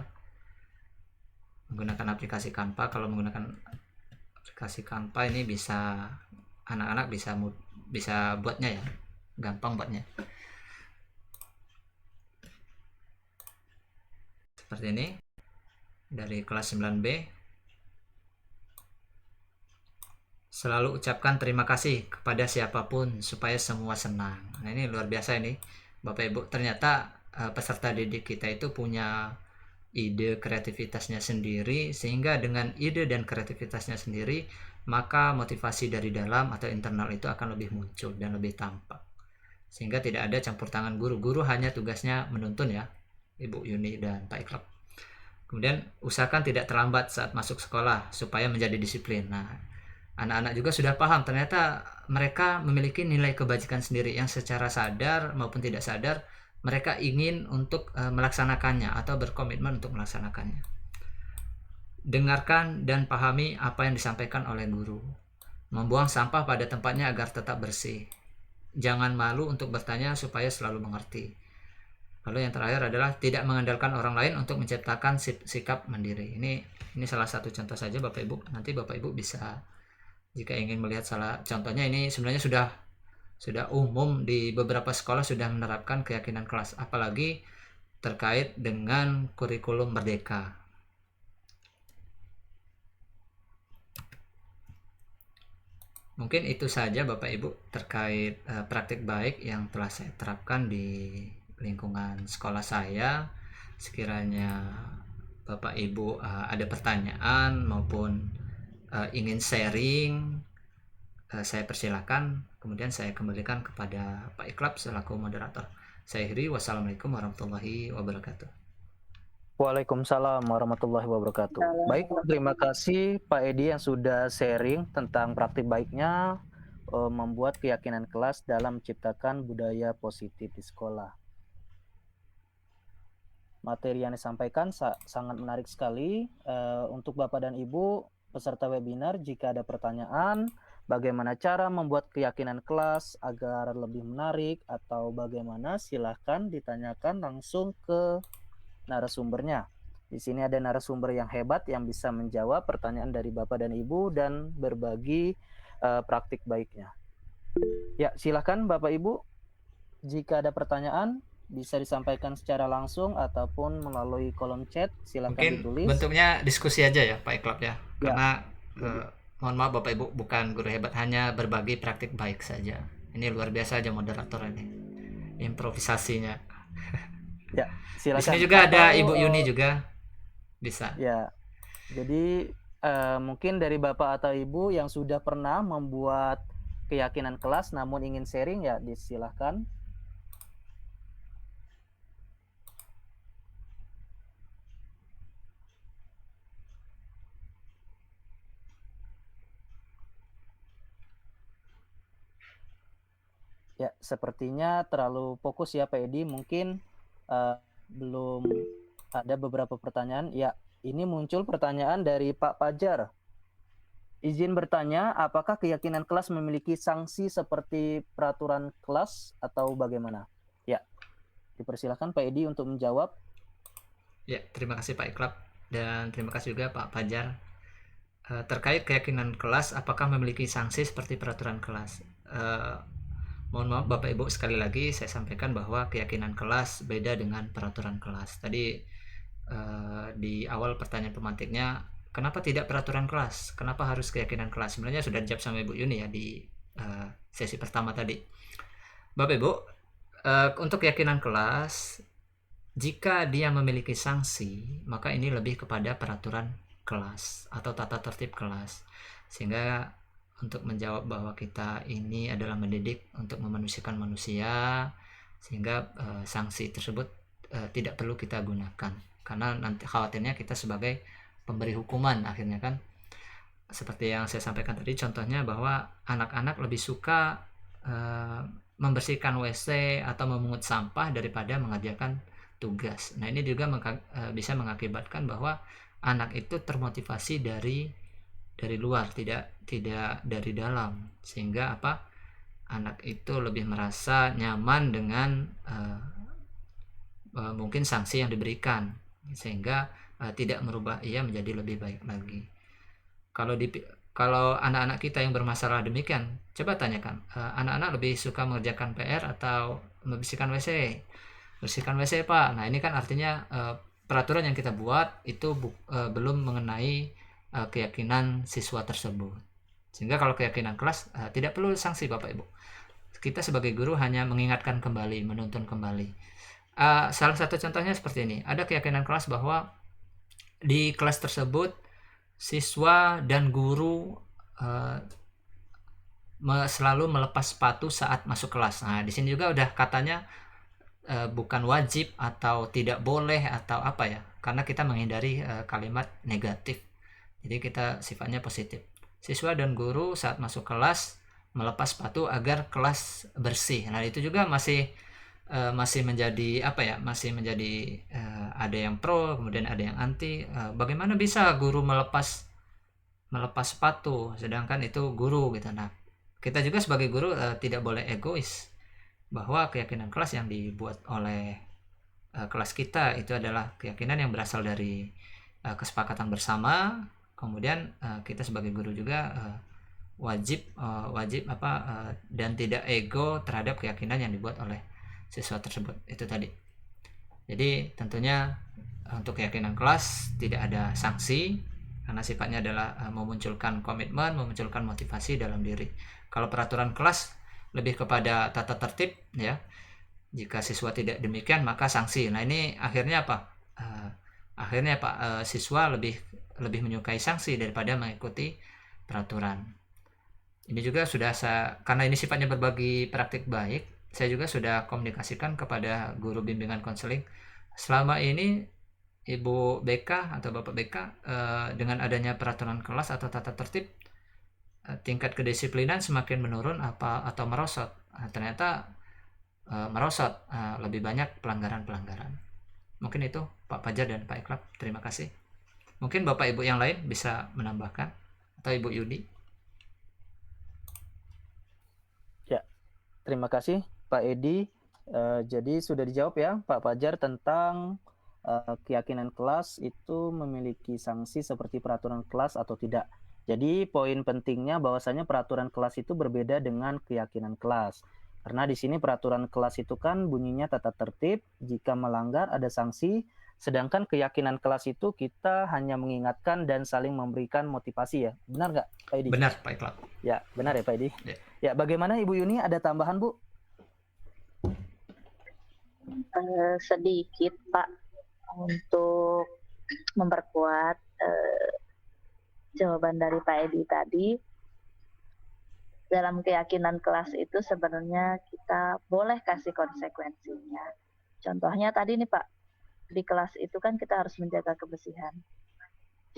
menggunakan aplikasi Canva. Kalau menggunakan aplikasi Canva ini bisa anak-anak bisa buatnya ya, gampang buatnya. Seperti ini dari kelas 9B. Selalu ucapkan terima kasih kepada siapapun supaya semua senang. Nah, ini luar biasa ini Bapak Ibu. Ternyata peserta didik kita itu punya ide kreativitasnya sendiri, sehingga dengan ide dan kreativitasnya sendiri maka motivasi dari dalam atau internal itu akan lebih muncul dan lebih tampak, sehingga tidak ada campur tangan guru. Guru hanya tugasnya menuntun ya Ibu Yuni dan Pak Iklab. Kemudian usahakan tidak terlambat saat masuk sekolah supaya menjadi disiplin. Nah, anak-anak juga sudah paham ternyata mereka memiliki nilai kebajikan sendiri yang secara sadar maupun tidak sadar mereka ingin untuk melaksanakannya atau berkomitmen untuk melaksanakannya. Dengarkan dan pahami apa yang disampaikan oleh guru. Membuang sampah pada tempatnya agar tetap bersih. Jangan malu untuk bertanya supaya selalu mengerti. Lalu yang terakhir adalah tidak mengandalkan orang lain untuk menciptakan sikap mandiri. Ini salah satu contoh saja Bapak Ibu. Nanti Bapak Ibu bisa, jika ingin melihat salah contohnya, ini sebenarnya sudah umum di beberapa sekolah sudah menerapkan keyakinan kelas, apalagi terkait dengan kurikulum merdeka. Mungkin itu saja Bapak Ibu terkait praktik baik yang telah saya terapkan di lingkungan sekolah saya. Sekiranya Bapak Ibu ada pertanyaan maupun ingin sharing, saya persilakan. Kemudian saya kembalikan kepada Pak Iklab selaku moderator. Saya akhiri. Wassalamualaikum warahmatullahi wabarakatuh. Waalaikumsalam warahmatullahi wabarakatuh. Baik, terima kasih Pak Edi yang sudah sharing tentang praktik baiknya membuat keyakinan kelas dalam menciptakan budaya positif di sekolah. Materi yang disampaikan sangat menarik sekali. Untuk Bapak dan Ibu peserta webinar, jika ada pertanyaan bagaimana cara membuat keyakinan kelas agar lebih menarik atau bagaimana, silahkan ditanyakan langsung ke narasumbernya. Di sini ada narasumber yang hebat yang bisa menjawab pertanyaan dari Bapak dan Ibu dan berbagi praktik baiknya. Ya, silahkan Bapak Ibu, jika ada pertanyaan bisa disampaikan secara langsung ataupun melalui kolom chat, silahkan mungkin ditulis. Bentuknya diskusi aja ya Pak Iklab ya, karena mohon maaf Bapak Ibu, bukan guru hebat, hanya berbagi praktik baik saja. Ini luar biasa aja moderator ini, improvisasinya. Ya, silakan. Di sini juga ada Ibu Yuni juga bisa. Ya, jadi mungkin dari Bapak atau Ibu yang sudah pernah membuat keyakinan kelas namun ingin sharing, ya disilahkan. Ya, sepertinya terlalu fokus ya Pak Edi. Mungkin belum ada beberapa pertanyaan. Ya, ini muncul pertanyaan dari Pak Pajar. Izin bertanya, apakah keyakinan kelas memiliki sanksi seperti peraturan kelas atau bagaimana? Ya, dipersilakan Pak Edi untuk menjawab. Ya, terima kasih Pak Iklab dan terima kasih juga Pak Fajar. Terkait keyakinan kelas, apakah memiliki sanksi seperti peraturan kelas? Mohon maaf Bapak Ibu, sekali lagi saya sampaikan bahwa keyakinan kelas beda dengan peraturan kelas. Tadi di awal pertanyaan pemantiknya, kenapa tidak peraturan kelas? Kenapa harus keyakinan kelas? Sebenarnya sudah dijawab sama Ibu Yuni ya di sesi pertama tadi. Bapak Ibu, untuk keyakinan kelas, jika dia memiliki sanksi, maka ini lebih kepada peraturan kelas atau tata tertib kelas. Sehingga untuk menjawab bahwa kita ini adalah mendidik untuk memanusiakan manusia, sehingga sanksi tersebut tidak perlu kita gunakan. Karena nanti khawatirnya kita sebagai pemberi hukuman akhirnya kan. Seperti yang saya sampaikan tadi, contohnya bahwa anak-anak lebih suka membersihkan WC atau memungut sampah daripada mengerjakan tugas. Nah, ini juga bisa mengakibatkan bahwa anak itu termotivasi dari luar, tidak dari dalam, sehingga anak itu lebih merasa nyaman dengan mungkin sanksi yang diberikan, sehingga tidak merubah ia menjadi lebih baik lagi. Kalau anak-anak kita yang bermasalah demikian, coba tanyakan, anak-anak lebih suka mengerjakan PR atau membersihkan WC? Bersihkan WC Pak. Nah, ini kan artinya peraturan yang kita buat itu belum mengenai keyakinan siswa tersebut. Sehingga kalau keyakinan kelas tidak perlu sanksi Bapak Ibu. Kita sebagai guru hanya mengingatkan kembali, menuntun kembali. Salah satu contohnya seperti ini. Ada keyakinan kelas bahwa di kelas tersebut siswa dan guru selalu melepas sepatu saat masuk kelas. Nah, di sini juga udah katanya bukan wajib atau tidak boleh atau apa ya, karena kita menghindari kalimat negatif. Jadi kita sifatnya positif. Siswa dan guru saat masuk kelas melepas sepatu agar kelas bersih. Nah, itu juga masih menjadi masih menjadi ada yang pro, kemudian ada yang anti. Bagaimana bisa guru melepas sepatu sedangkan itu guru gitu. Nah, kita juga sebagai guru tidak boleh egois bahwa keyakinan kelas yang dibuat oleh kelas kita itu adalah keyakinan yang berasal dari kesepakatan bersama. Kemudian kita sebagai guru juga wajib dan tidak ego terhadap keyakinan yang dibuat oleh siswa tersebut. Itu tadi. Jadi tentunya untuk keyakinan kelas tidak ada sanksi karena sifatnya adalah memunculkan komitmen, memunculkan motivasi dalam diri. Kalau peraturan kelas lebih kepada tata tertib ya. Jika siswa tidak demikian maka sanksi. Nah, ini akhirnya siswa lebih menyukai sanksi daripada mengikuti peraturan. Ini juga sudah karena ini sifatnya berbagi praktik baik, saya juga sudah komunikasikan kepada guru bimbingan konseling. Selama ini Ibu BK atau Bapak BK dengan adanya peraturan kelas atau tata tertib, tingkat kedisiplinan semakin menurun atau merosot. Ternyata merosot, lebih banyak pelanggaran-pelanggaran. Mungkin itu Pak Fajar dan Pak Iklab. Terima kasih. Mungkin Bapak Ibu yang lain bisa menambahkan, atau Ibu Yudi. Ya, terima kasih Pak Edi. Jadi sudah dijawab ya Pak Fajar tentang keyakinan kelas itu memiliki sanksi seperti peraturan kelas atau tidak. Jadi poin pentingnya bahwasanya peraturan kelas itu berbeda dengan keyakinan kelas. Karena di sini peraturan kelas itu kan bunyinya tata tertib, jika melanggar ada sanksi, sedangkan keyakinan kelas itu kita hanya mengingatkan dan saling memberikan motivasi ya. Benar nggak Pak Edi? Benar Pak Iklab. Ya, benar ya Pak Edi. Ya. Ya, bagaimana Ibu Yuni, ada tambahan Bu? Sedikit Pak, untuk memperkuat jawaban dari Pak Edi tadi. Dalam keyakinan kelas itu sebenarnya kita boleh kasih konsekuensinya. Contohnya tadi nih Pak, di kelas itu kan kita harus menjaga kebersihan.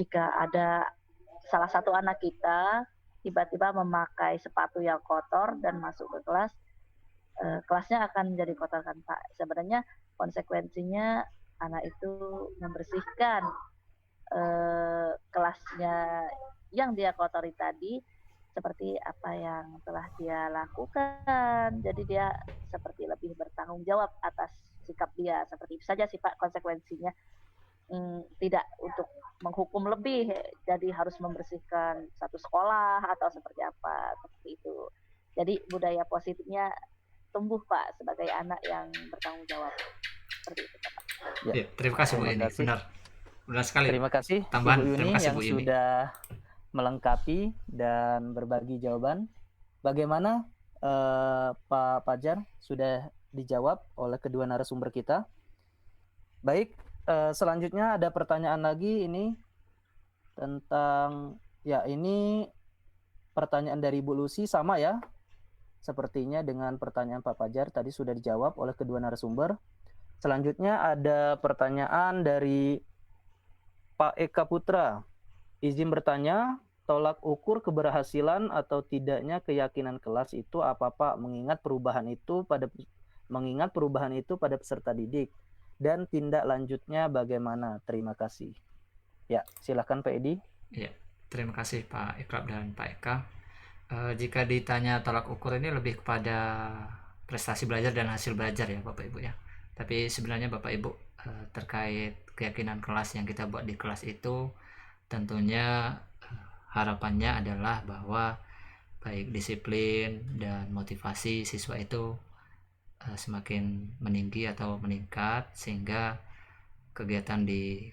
Jika ada salah satu anak kita tiba-tiba memakai sepatu yang kotor dan masuk ke kelas, kelasnya akan menjadi kotor kan Pak. Sebenarnya konsekuensinya anak itu membersihkan kelasnya yang dia kotori tadi seperti apa yang telah dia lakukan. Jadi dia seperti lebih bertanggung jawab atas sikap dia. Seperti itu saja sih Pak konsekuensinya. Tidak untuk menghukum lebih, jadi harus membersihkan satu sekolah atau seperti apa, seperti itu. Jadi budaya positifnya tumbuh Pak sebagai anak yang bertanggung jawab. Seperti itu Pak. Ya, terima kasih Bu Terima Yuni. kasih. Benar sekali. Terima kasih Tambahan, Ibu terima Yuni kasih yang Bu Yuni. sudah melengkapi dan berbagi jawaban. Bagaimana Pak Fajar sudah dijawab oleh kedua narasumber kita. Baik, selanjutnya ada pertanyaan lagi ini tentang ini pertanyaan dari Bu Lucy sama ya. Sepertinya dengan pertanyaan Pak Fajar tadi sudah dijawab oleh kedua narasumber. Selanjutnya ada pertanyaan dari Pak Eka Putra. Izin bertanya, tolak ukur keberhasilan atau tidaknya keyakinan kelas itu apa Pak? Mengingat perubahan itu pada peserta didik dan tindak lanjutnya bagaimana? Terima kasih. Ya, silakan Pak Edi. Ya, terima kasih Pak Ikrab dan Pak Eka. Jika ditanya tolak ukur ini lebih kepada prestasi belajar dan hasil belajar ya Bapak Ibu ya. Tapi sebenarnya Bapak Ibu terkait keyakinan kelas yang kita buat di kelas itu tentunya harapannya adalah bahwa baik disiplin dan motivasi siswa itu semakin meninggi atau meningkat sehingga kegiatan di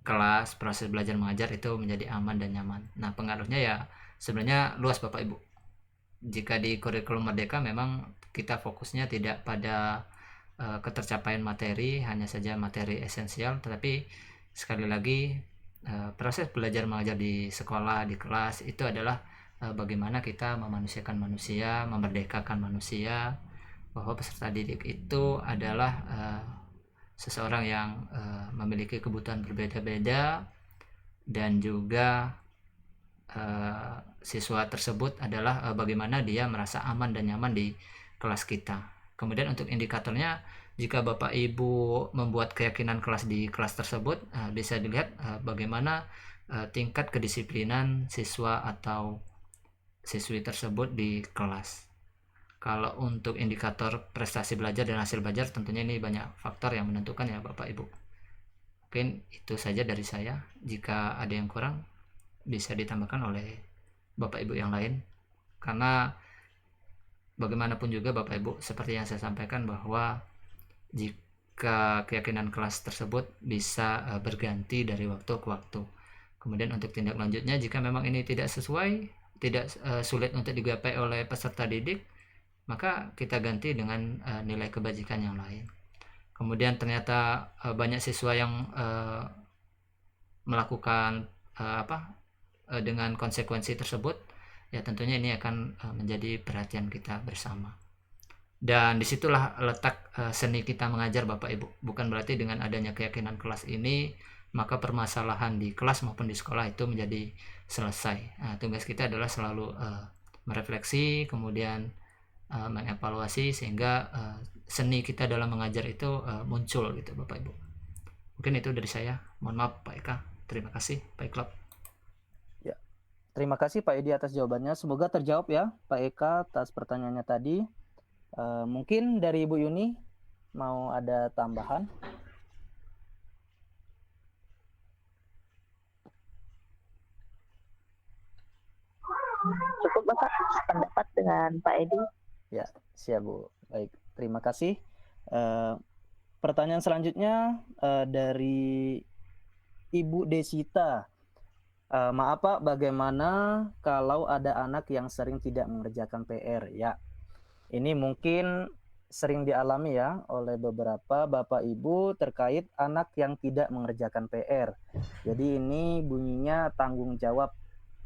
kelas, proses belajar mengajar itu menjadi aman dan nyaman. Nah, pengaruhnya ya sebenarnya luas Bapak Ibu. Jika di kurikulum Merdeka memang kita fokusnya tidak pada ketercapaian materi, hanya saja materi esensial, tetapi sekali lagi proses belajar mengajar di sekolah, di kelas itu adalah bagaimana kita memanusiakan manusia, memerdekakan manusia, bahwa peserta didik itu adalah seseorang yang memiliki kebutuhan berbeda-beda dan juga siswa tersebut adalah bagaimana dia merasa aman dan nyaman di kelas kita. Kemudian untuk indikatornya, jika Bapak Ibu membuat keyakinan kelas di kelas tersebut, bisa dilihat bagaimana tingkat kedisiplinan siswa atau siswi tersebut di kelas. Kalau untuk indikator prestasi belajar dan hasil belajar, tentunya ini banyak faktor yang menentukan ya Bapak Ibu. Mungkin itu saja dari saya. Jika ada yang kurang, bisa ditambahkan oleh Bapak Ibu yang lain. Karena bagaimanapun juga Bapak Ibu, seperti yang saya sampaikan bahwa jika keyakinan kelas tersebut bisa berganti dari waktu ke waktu. Kemudian untuk tindak lanjutnya, jika memang ini tidak sesuai, tidak sulit untuk digapai oleh peserta didik, maka kita ganti dengan nilai kebajikan yang lain. Kemudian ternyata banyak siswa yang melakukan dengan konsekuensi tersebut, ya tentunya ini akan menjadi perhatian kita bersama. Dan disitulah letak seni kita mengajar Bapak Ibu. Bukan berarti dengan adanya keyakinan kelas ini maka permasalahan di kelas maupun di sekolah itu menjadi selesai. Nah, tugas kita adalah selalu merefleksi, kemudian mengevaluasi sehingga seni kita dalam mengajar itu muncul gitu Bapak Ibu. Mungkin itu dari saya. Mohon maaf Pak Eka. Terima kasih Pak Iklab. Ya, terima kasih Pak Edi atas jawabannya. Semoga terjawab ya Pak Eka atas pertanyaannya tadi. Mungkin dari Ibu Yuni mau ada tambahan? Cukup Bapak pendapat dengan Pak Edi. Ya, siap Bu. Baik, terima kasih. Pertanyaan selanjutnya dari Ibu Desita. Maaf Pak, bagaimana kalau ada anak yang sering tidak mengerjakan PR? Ya, ini mungkin sering dialami ya oleh beberapa Bapak Ibu terkait anak yang tidak mengerjakan PR. Jadi ini bunyinya tanggung jawab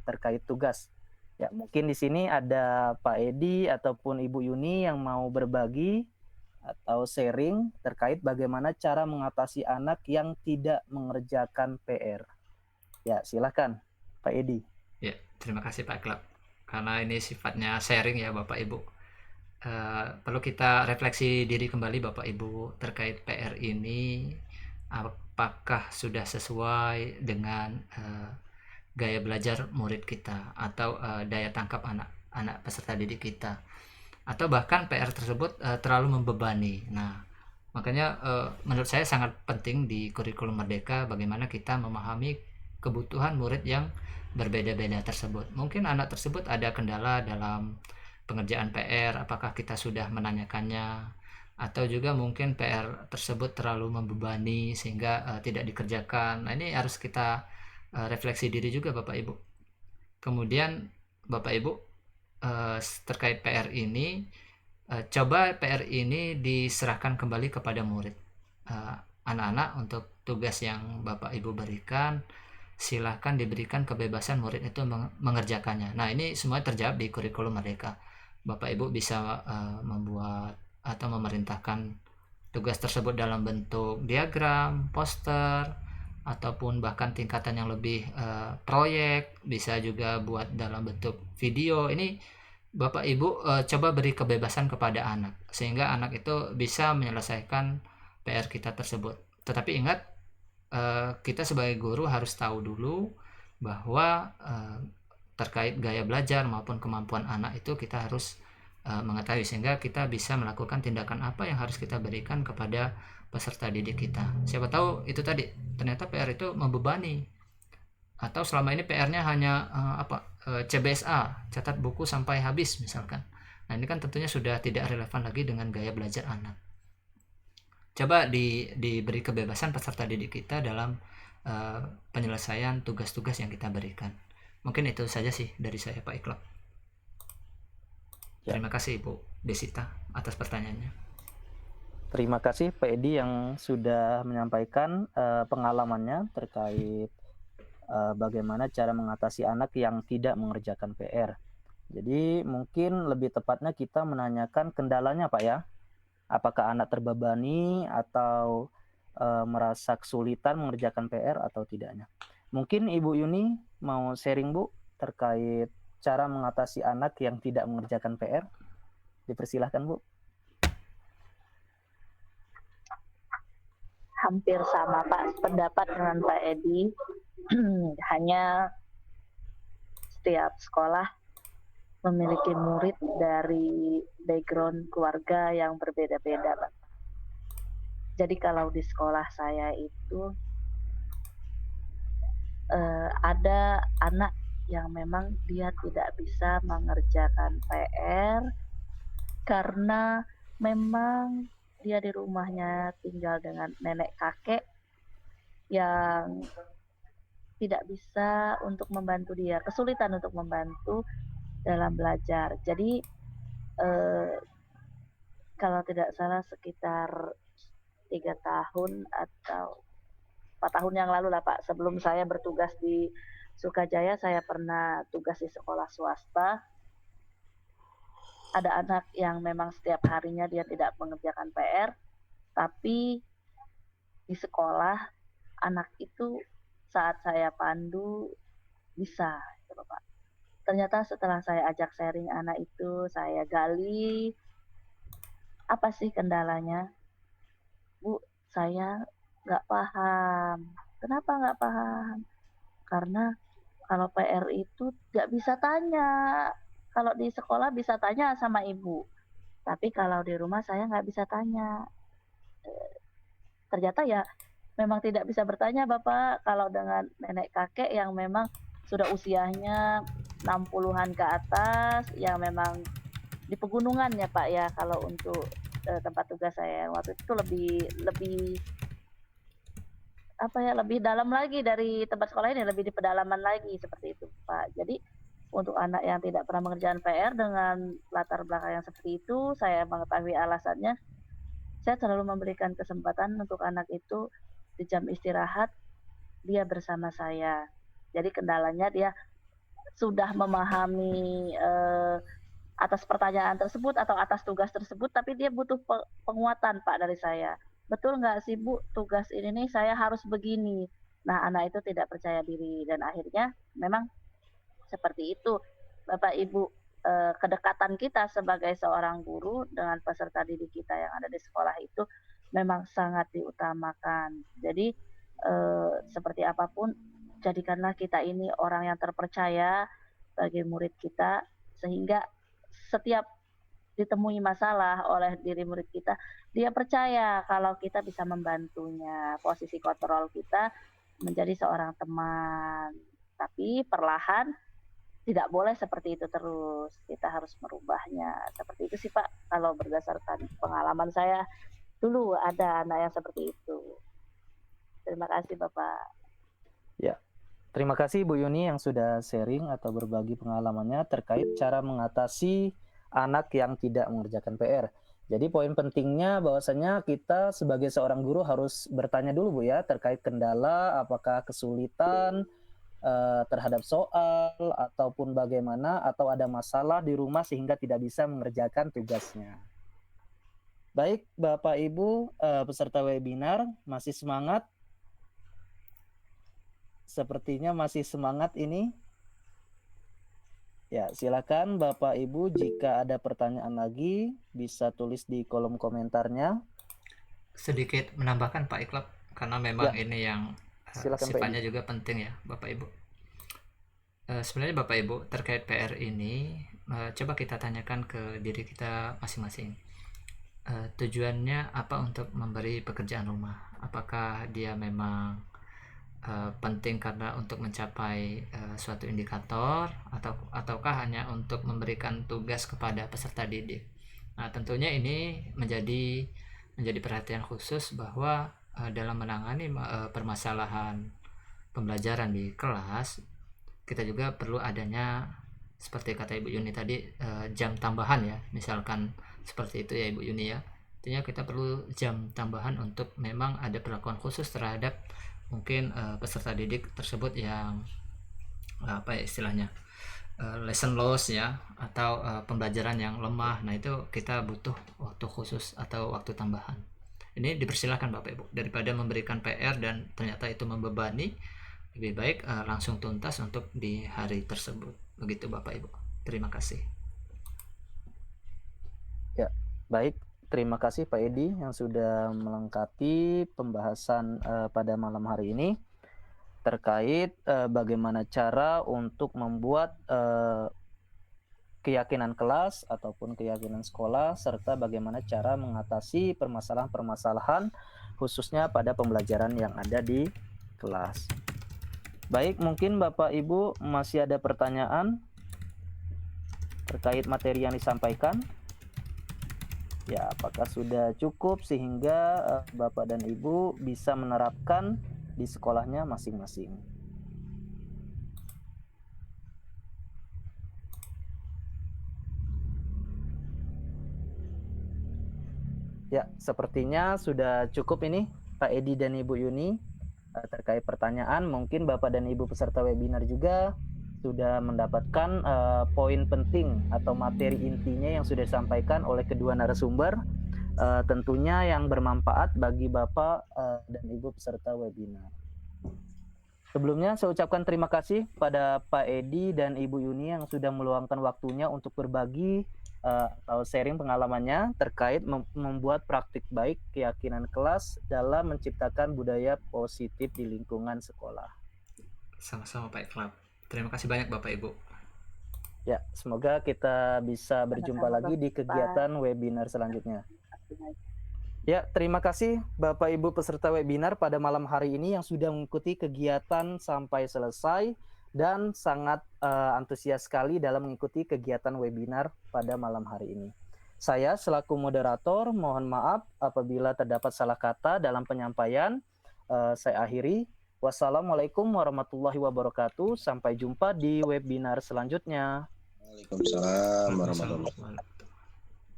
terkait tugas. Ya, mungkin di sini ada Pak Edi ataupun Ibu Yuni yang mau berbagi atau sharing terkait bagaimana cara mengatasi anak yang tidak mengerjakan PR. Ya, silakan Pak Edi. Ya, terima kasih Pak Iklab. Karena ini sifatnya sharing ya Bapak Ibu. perlu kita refleksi diri kembali Bapak Ibu terkait PR ini, apakah sudah sesuai dengan gaya belajar murid kita atau daya tangkap anak peserta didik kita, atau bahkan PR tersebut terlalu membebani. Nah, makanya menurut saya sangat penting di kurikulum Merdeka bagaimana kita memahami kebutuhan murid yang berbeda-beda tersebut. Mungkin anak tersebut ada kendala dalam pengerjaan PR, apakah kita sudah menanyakannya, atau juga mungkin PR tersebut terlalu membebani sehingga tidak dikerjakan. Nah, ini harus kita refleksi diri juga Bapak Ibu. Kemudian Bapak Ibu terkait PR ini, coba PR ini diserahkan kembali kepada murid. Anak-anak untuk tugas yang Bapak Ibu berikan, silahkan diberikan kebebasan murid itu mengerjakannya. Nah, ini semua terjawab di kurikulum Merdeka. Bapak Ibu bisa membuat atau memerintahkan tugas tersebut dalam bentuk diagram, poster, ataupun bahkan tingkatan yang lebih proyek, bisa juga buat dalam bentuk video. Ini Bapak Ibu coba beri kebebasan kepada anak sehingga anak itu bisa menyelesaikan PR kita tersebut. Tetapi ingat, kita sebagai guru harus tahu dulu bahwa terkait gaya belajar maupun kemampuan anak itu kita harus mengetahui sehingga kita bisa melakukan tindakan apa yang harus kita berikan kepada peserta didik kita. Siapa tahu itu tadi ternyata PR itu membebani, atau selama ini PR-nya hanya CBSA, catat buku sampai habis misalkan. Nah, ini kan tentunya sudah tidak relevan lagi dengan gaya belajar anak. Coba diberi kebebasan peserta didik kita dalam penyelesaian tugas-tugas yang kita berikan. Mungkin itu saja sih dari saya Pak Iqlaq. Ya. Terima kasih Ibu Desita atas pertanyaannya. Terima kasih Pak Edi yang sudah menyampaikan pengalamannya terkait bagaimana cara mengatasi anak yang tidak mengerjakan PR. Jadi mungkin lebih tepatnya kita menanyakan kendalanya Pak ya. Apakah anak terbebani atau merasa kesulitan mengerjakan PR atau tidaknya. Mungkin Ibu Yuni mau sharing Bu terkait cara mengatasi anak yang tidak mengerjakan PR. Dipersilahkan Bu. Hampir sama Pak pendapat dengan Pak Edi. Hanya setiap sekolah memiliki murid dari background keluarga yang berbeda-beda Pak. Jadi kalau di sekolah saya itu ada anak yang memang dia tidak bisa mengerjakan PR karena memang dia di rumahnya tinggal dengan nenek kakek yang tidak bisa untuk membantu dia, kesulitan untuk membantu dalam belajar. Jadi kalau tidak salah sekitar 3 tahun atau 4 tahun yang lalu lah Pak, sebelum saya bertugas di Sukajaya, saya pernah tugas di sekolah swasta. Ada anak yang memang setiap harinya dia tidak mengerjakan PR, tapi di sekolah anak itu saat saya pandu bisa, gitu Pak. Ternyata setelah saya ajak sharing anak itu, saya gali apa sih kendalanya. Bu, saya nggak paham. Kenapa nggak paham? Karena kalau PR itu nggak bisa tanya. Kalau di sekolah bisa tanya sama ibu, tapi kalau di rumah saya nggak bisa tanya. Ternyata ya memang tidak bisa bertanya Bapak kalau dengan nenek kakek yang memang sudah usianya 60-an ke atas, yang memang di pegunungan ya Pak ya, kalau untuk tempat tugas saya waktu itu lebih lebih dalam lagi dari tempat sekolah ini, lebih di pedalaman lagi seperti itu Pak. Jadi untuk anak yang tidak pernah mengerjakan PR dengan latar belakang yang seperti itu, saya mengetahui alasannya, saya selalu memberikan kesempatan untuk anak itu di jam istirahat dia bersama saya. Jadi kendalanya dia sudah memahami atas pertanyaan tersebut atau atas tugas tersebut, tapi dia butuh penguatan Pak dari saya. Betul nggak sih Bu, tugas ini nih saya harus begini. Nah anak itu tidak percaya diri dan akhirnya memang seperti itu Bapak Ibu, kedekatan kita sebagai seorang guru dengan peserta didik kita yang ada di sekolah itu memang sangat diutamakan. Jadi seperti apapun, jadikanlah kita ini orang yang terpercaya bagi murid kita, sehingga setiap ditemui masalah oleh diri murid kita, dia percaya kalau kita bisa membantunya. Posisi kontrol kita menjadi seorang teman. Tapi perlahan tidak boleh seperti itu terus. Kita harus merubahnya. Seperti itu sih Pak, kalau berdasarkan pengalaman saya dulu ada anak yang seperti itu. Terima kasih Bapak. Ya, terima kasih Bu Yuni yang sudah sharing atau berbagi pengalamannya terkait cara mengatasi anak yang tidak mengerjakan PR. Jadi poin pentingnya bahwasanya kita sebagai seorang guru harus bertanya dulu Bu ya terkait kendala, apakah kesulitan terhadap soal ataupun bagaimana, atau ada masalah di rumah sehingga tidak bisa mengerjakan tugasnya. Baik Bapak Ibu peserta webinar, masih semangat? Sepertinya masih semangat ini. Ya, silakan Bapak Ibu jika ada pertanyaan lagi bisa tulis di kolom komentarnya. Sedikit menambahkan Pak Iklab, karena memang Ya. ini yang Silakan Pak sifatnya juga penting ya Bapak Ibu. Sebenarnya Bapak Ibu terkait PR ini coba kita tanyakan ke diri kita masing-masing. Tujuannya apa untuk memberi pekerjaan rumah? Apakah dia memang penting karena untuk mencapai suatu indikator, ataukah hanya untuk memberikan tugas kepada peserta didik? Nah, tentunya ini menjadi perhatian khusus bahwa dalam menangani permasalahan pembelajaran di kelas, kita juga perlu adanya seperti kata Ibu Yuni tadi, jam tambahan ya, misalkan seperti itu ya Ibu Yuni ya. Artinya kita perlu jam tambahan untuk memang ada perlakuan khusus terhadap mungkin peserta didik tersebut yang apa ya istilahnya, lesson loss ya, atau pembelajaran yang lemah. Nah, itu kita butuh waktu khusus atau waktu tambahan. Ini dipersilakan Bapak Ibu, daripada memberikan PR dan ternyata itu membebani, lebih baik langsung tuntas untuk di hari tersebut. Begitu Bapak Ibu. Terima kasih. Ya, baik. Terima kasih Pak Edi yang sudah melengkapi pembahasan pada malam hari ini terkait bagaimana cara untuk membuat keyakinan kelas ataupun keyakinan sekolah, serta bagaimana cara mengatasi permasalahan-permasalahan khususnya pada pembelajaran yang ada di kelas. Baik, mungkin Bapak Ibu masih ada pertanyaan terkait materi yang disampaikan? Ya, apakah sudah cukup sehingga Bapak dan Ibu bisa menerapkan di sekolahnya masing-masing? Ya, sepertinya sudah cukup ini Pak Edi dan Ibu Yuni terkait pertanyaan. Mungkin Bapak dan Ibu peserta webinar juga sudah mendapatkan poin penting atau materi intinya yang sudah disampaikan oleh kedua narasumber, tentunya yang bermanfaat bagi Bapak dan Ibu peserta webinar. Sebelumnya saya ucapkan terima kasih pada Pak Edi dan Ibu Yuni yang sudah meluangkan waktunya untuk berbagi atau sharing pengalamannya terkait membuat praktik baik keyakinan kelas dalam menciptakan budaya positif di lingkungan sekolah. Sama-sama Pak Iklab. Terima kasih banyak Bapak Ibu. Ya, semoga kita bisa berjumpa lagi di kegiatan webinar selanjutnya. Ya, terima kasih Bapak Ibu peserta webinar pada malam hari ini yang sudah mengikuti kegiatan sampai selesai dan sangat antusias sekali dalam mengikuti kegiatan webinar pada malam hari ini. Saya selaku moderator mohon maaf apabila terdapat salah kata dalam penyampaian. Saya akhiri. Wassalamualaikum warahmatullahi wabarakatuh. Sampai jumpa di webinar selanjutnya. Waalaikumsalam warahmatullahi wabarakatuh.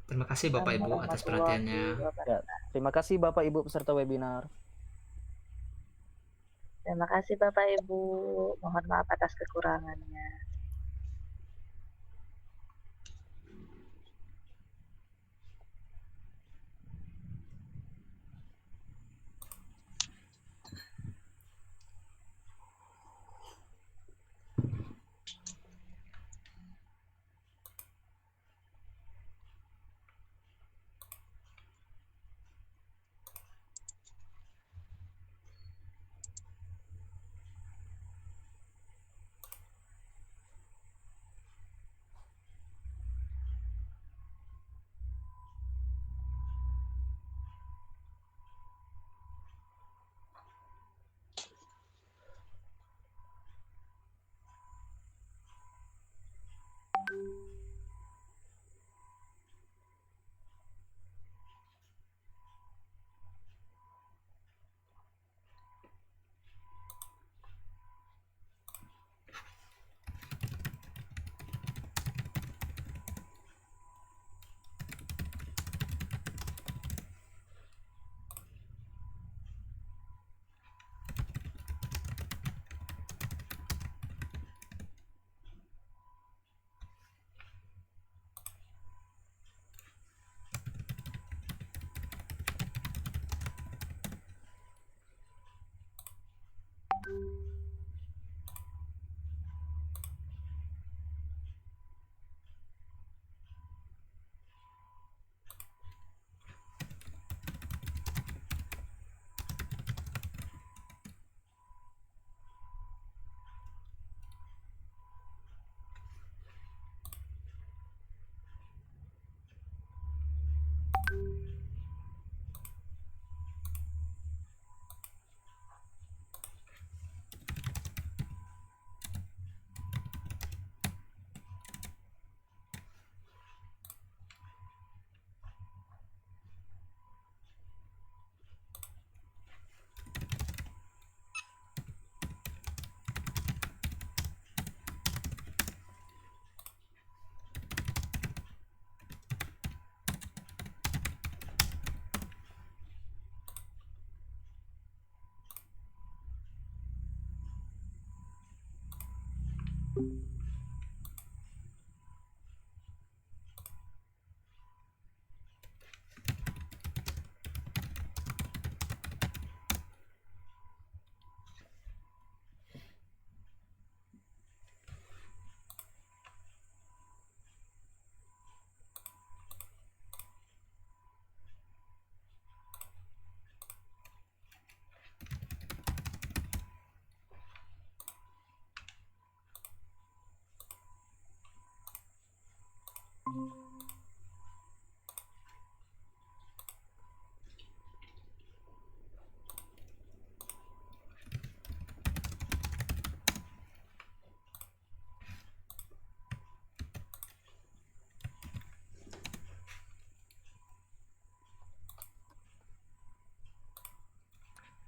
Terima kasih Bapak Ibu atas perhatiannya. Ya, terima kasih Bapak Ibu peserta webinar. Terima kasih Bapak Ibu. Mohon maaf atas kekurangannya.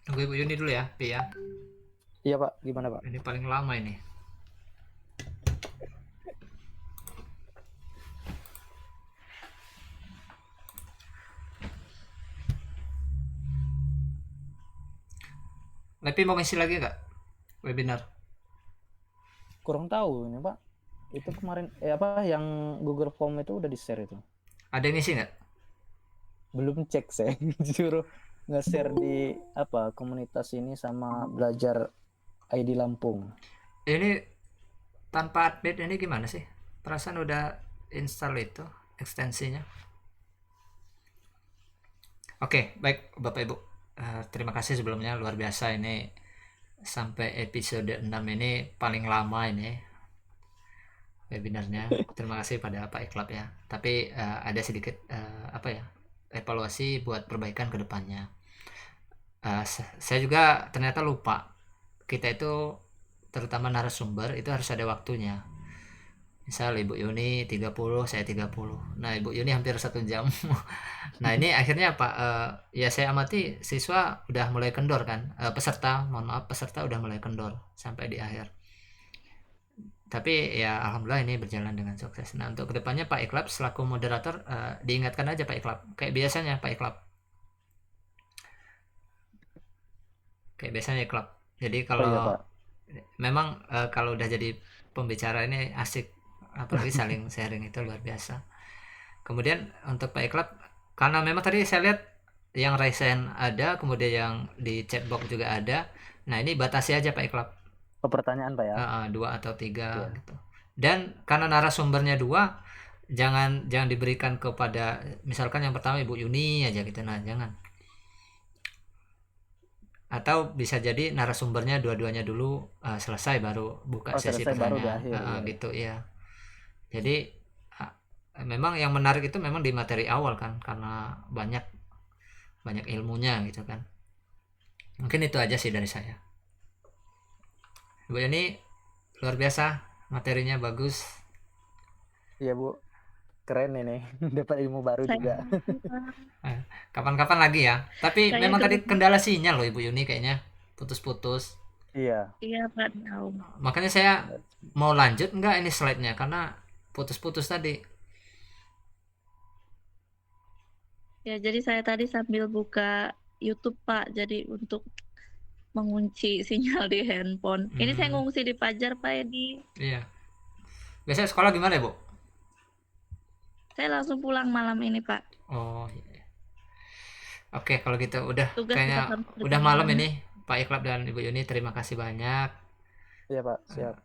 Tunggu Ibu Yuni dulu ya, Pi ya. Iya Pak, gimana Pak? Ini paling lama ini. Lepi mau ngisi lagi nggak webinar? Kurang tahu ini Pak. Itu kemarin apa yang Google Form itu udah di-share itu. Ada yang ngisi nggak? Belum cek saya, disuruh nge-share di apa komunitas ini sama belajar ID Lampung. Ini tanpa update ini gimana sih? Perasaan udah install itu ekstensinya. Oke, baik Bapak Ibu. Terima kasih sebelumnya, luar biasa ini sampai episode 6 ini paling lama ini webinarnya. Terima kasih pada Pak Iklap ya. Tapi ada sedikit apa ya, evaluasi buat perbaikan ke depannya. Saya juga ternyata lupa, kita itu terutama narasumber itu harus ada waktunya. Misal Ibu Yuni 30, saya 30. Nah, Ibu Yuni hampir 1 jam. Nah, ini akhirnya apa? Ya saya amati siswa udah mulai kendor kan. Peserta udah mulai kendor sampai di akhir. Tapi ya alhamdulillah ini berjalan dengan sukses. Nah, untuk kedepannya Pak Iklap selaku moderator diingatkan aja Pak Iklap. Kayak biasanya Pak Iklap. Kayak biasanya Iklap. Jadi kalau iya, Pak. memang kalau udah jadi pembicara ini asik, apalagi saling sharing itu luar biasa. Kemudian untuk Pak Iklap, karena memang tadi saya lihat yang raisen ada, kemudian yang di chatbox juga ada. Nah, ini batasi aja Pak Iklap. Pertanyaan Pak ya. 2 atau 3 Iya. gitu. Dan karena narasumbernya 2, jangan diberikan kepada misalkan yang pertama Ibu Yuni aja gitu. Nah, jangan. Atau bisa jadi narasumbernya dua-duanya dulu selesai baru buka sesi Selesai baru di pertanyaan. akhir, ya. Gitu ya. Jadi memang yang menarik itu memang di materi awal kan, karena banyak ilmunya gitu kan. Mungkin itu aja sih dari saya. Ibu ini luar biasa, materinya bagus. Iya Bu, keren ini. Dapat ilmu baru juga. Kapan-kapan lagi ya. Tapi Saya memang tadi juga- kendala sinyal loh Ibu Yuni kayaknya putus-putus. Iya. Iya Pak, tahu. Makanya saya mau lanjut nggak ini slide-nya karena putus-putus tadi. Ya, jadi saya tadi sambil buka YouTube Pak, jadi untuk mengunci sinyal di handphone. Ini saya ngungsi di Pajar Pak Edi. Iya. Biasanya sekolah gimana Bu? Saya langsung pulang malam ini Pak. Oh iya. Oke, kalau gitu udah Tugas kayaknya tetap harus udah malam berjalan. ini Pak Iklap dan Ibu Yuni, terima kasih banyak. Iya Pak, siap.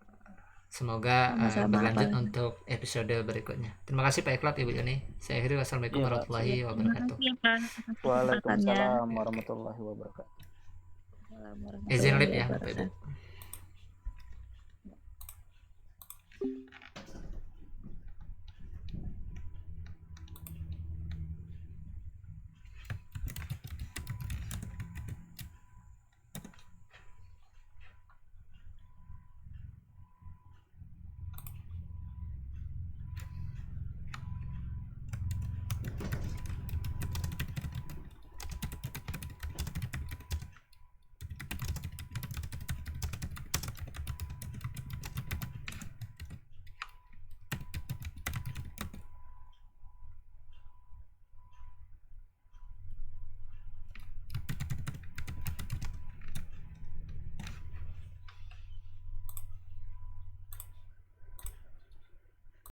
Semoga Sama-sama, berlanjut Pak. untuk episode berikutnya. Terima kasih Pak Iklap, Ibu Yuni. Saya akhiri, wassalamualaikum Iya, Pak. warahmatullahi Terima wabarakatuh. kasih ya Pak atas kesempatannya. Waalaikumsalam warahmatullahi wabarakatuh. Waalaikumsalam warahmatullahi Izin lip ya Bapak Ibu. wabarakatuh.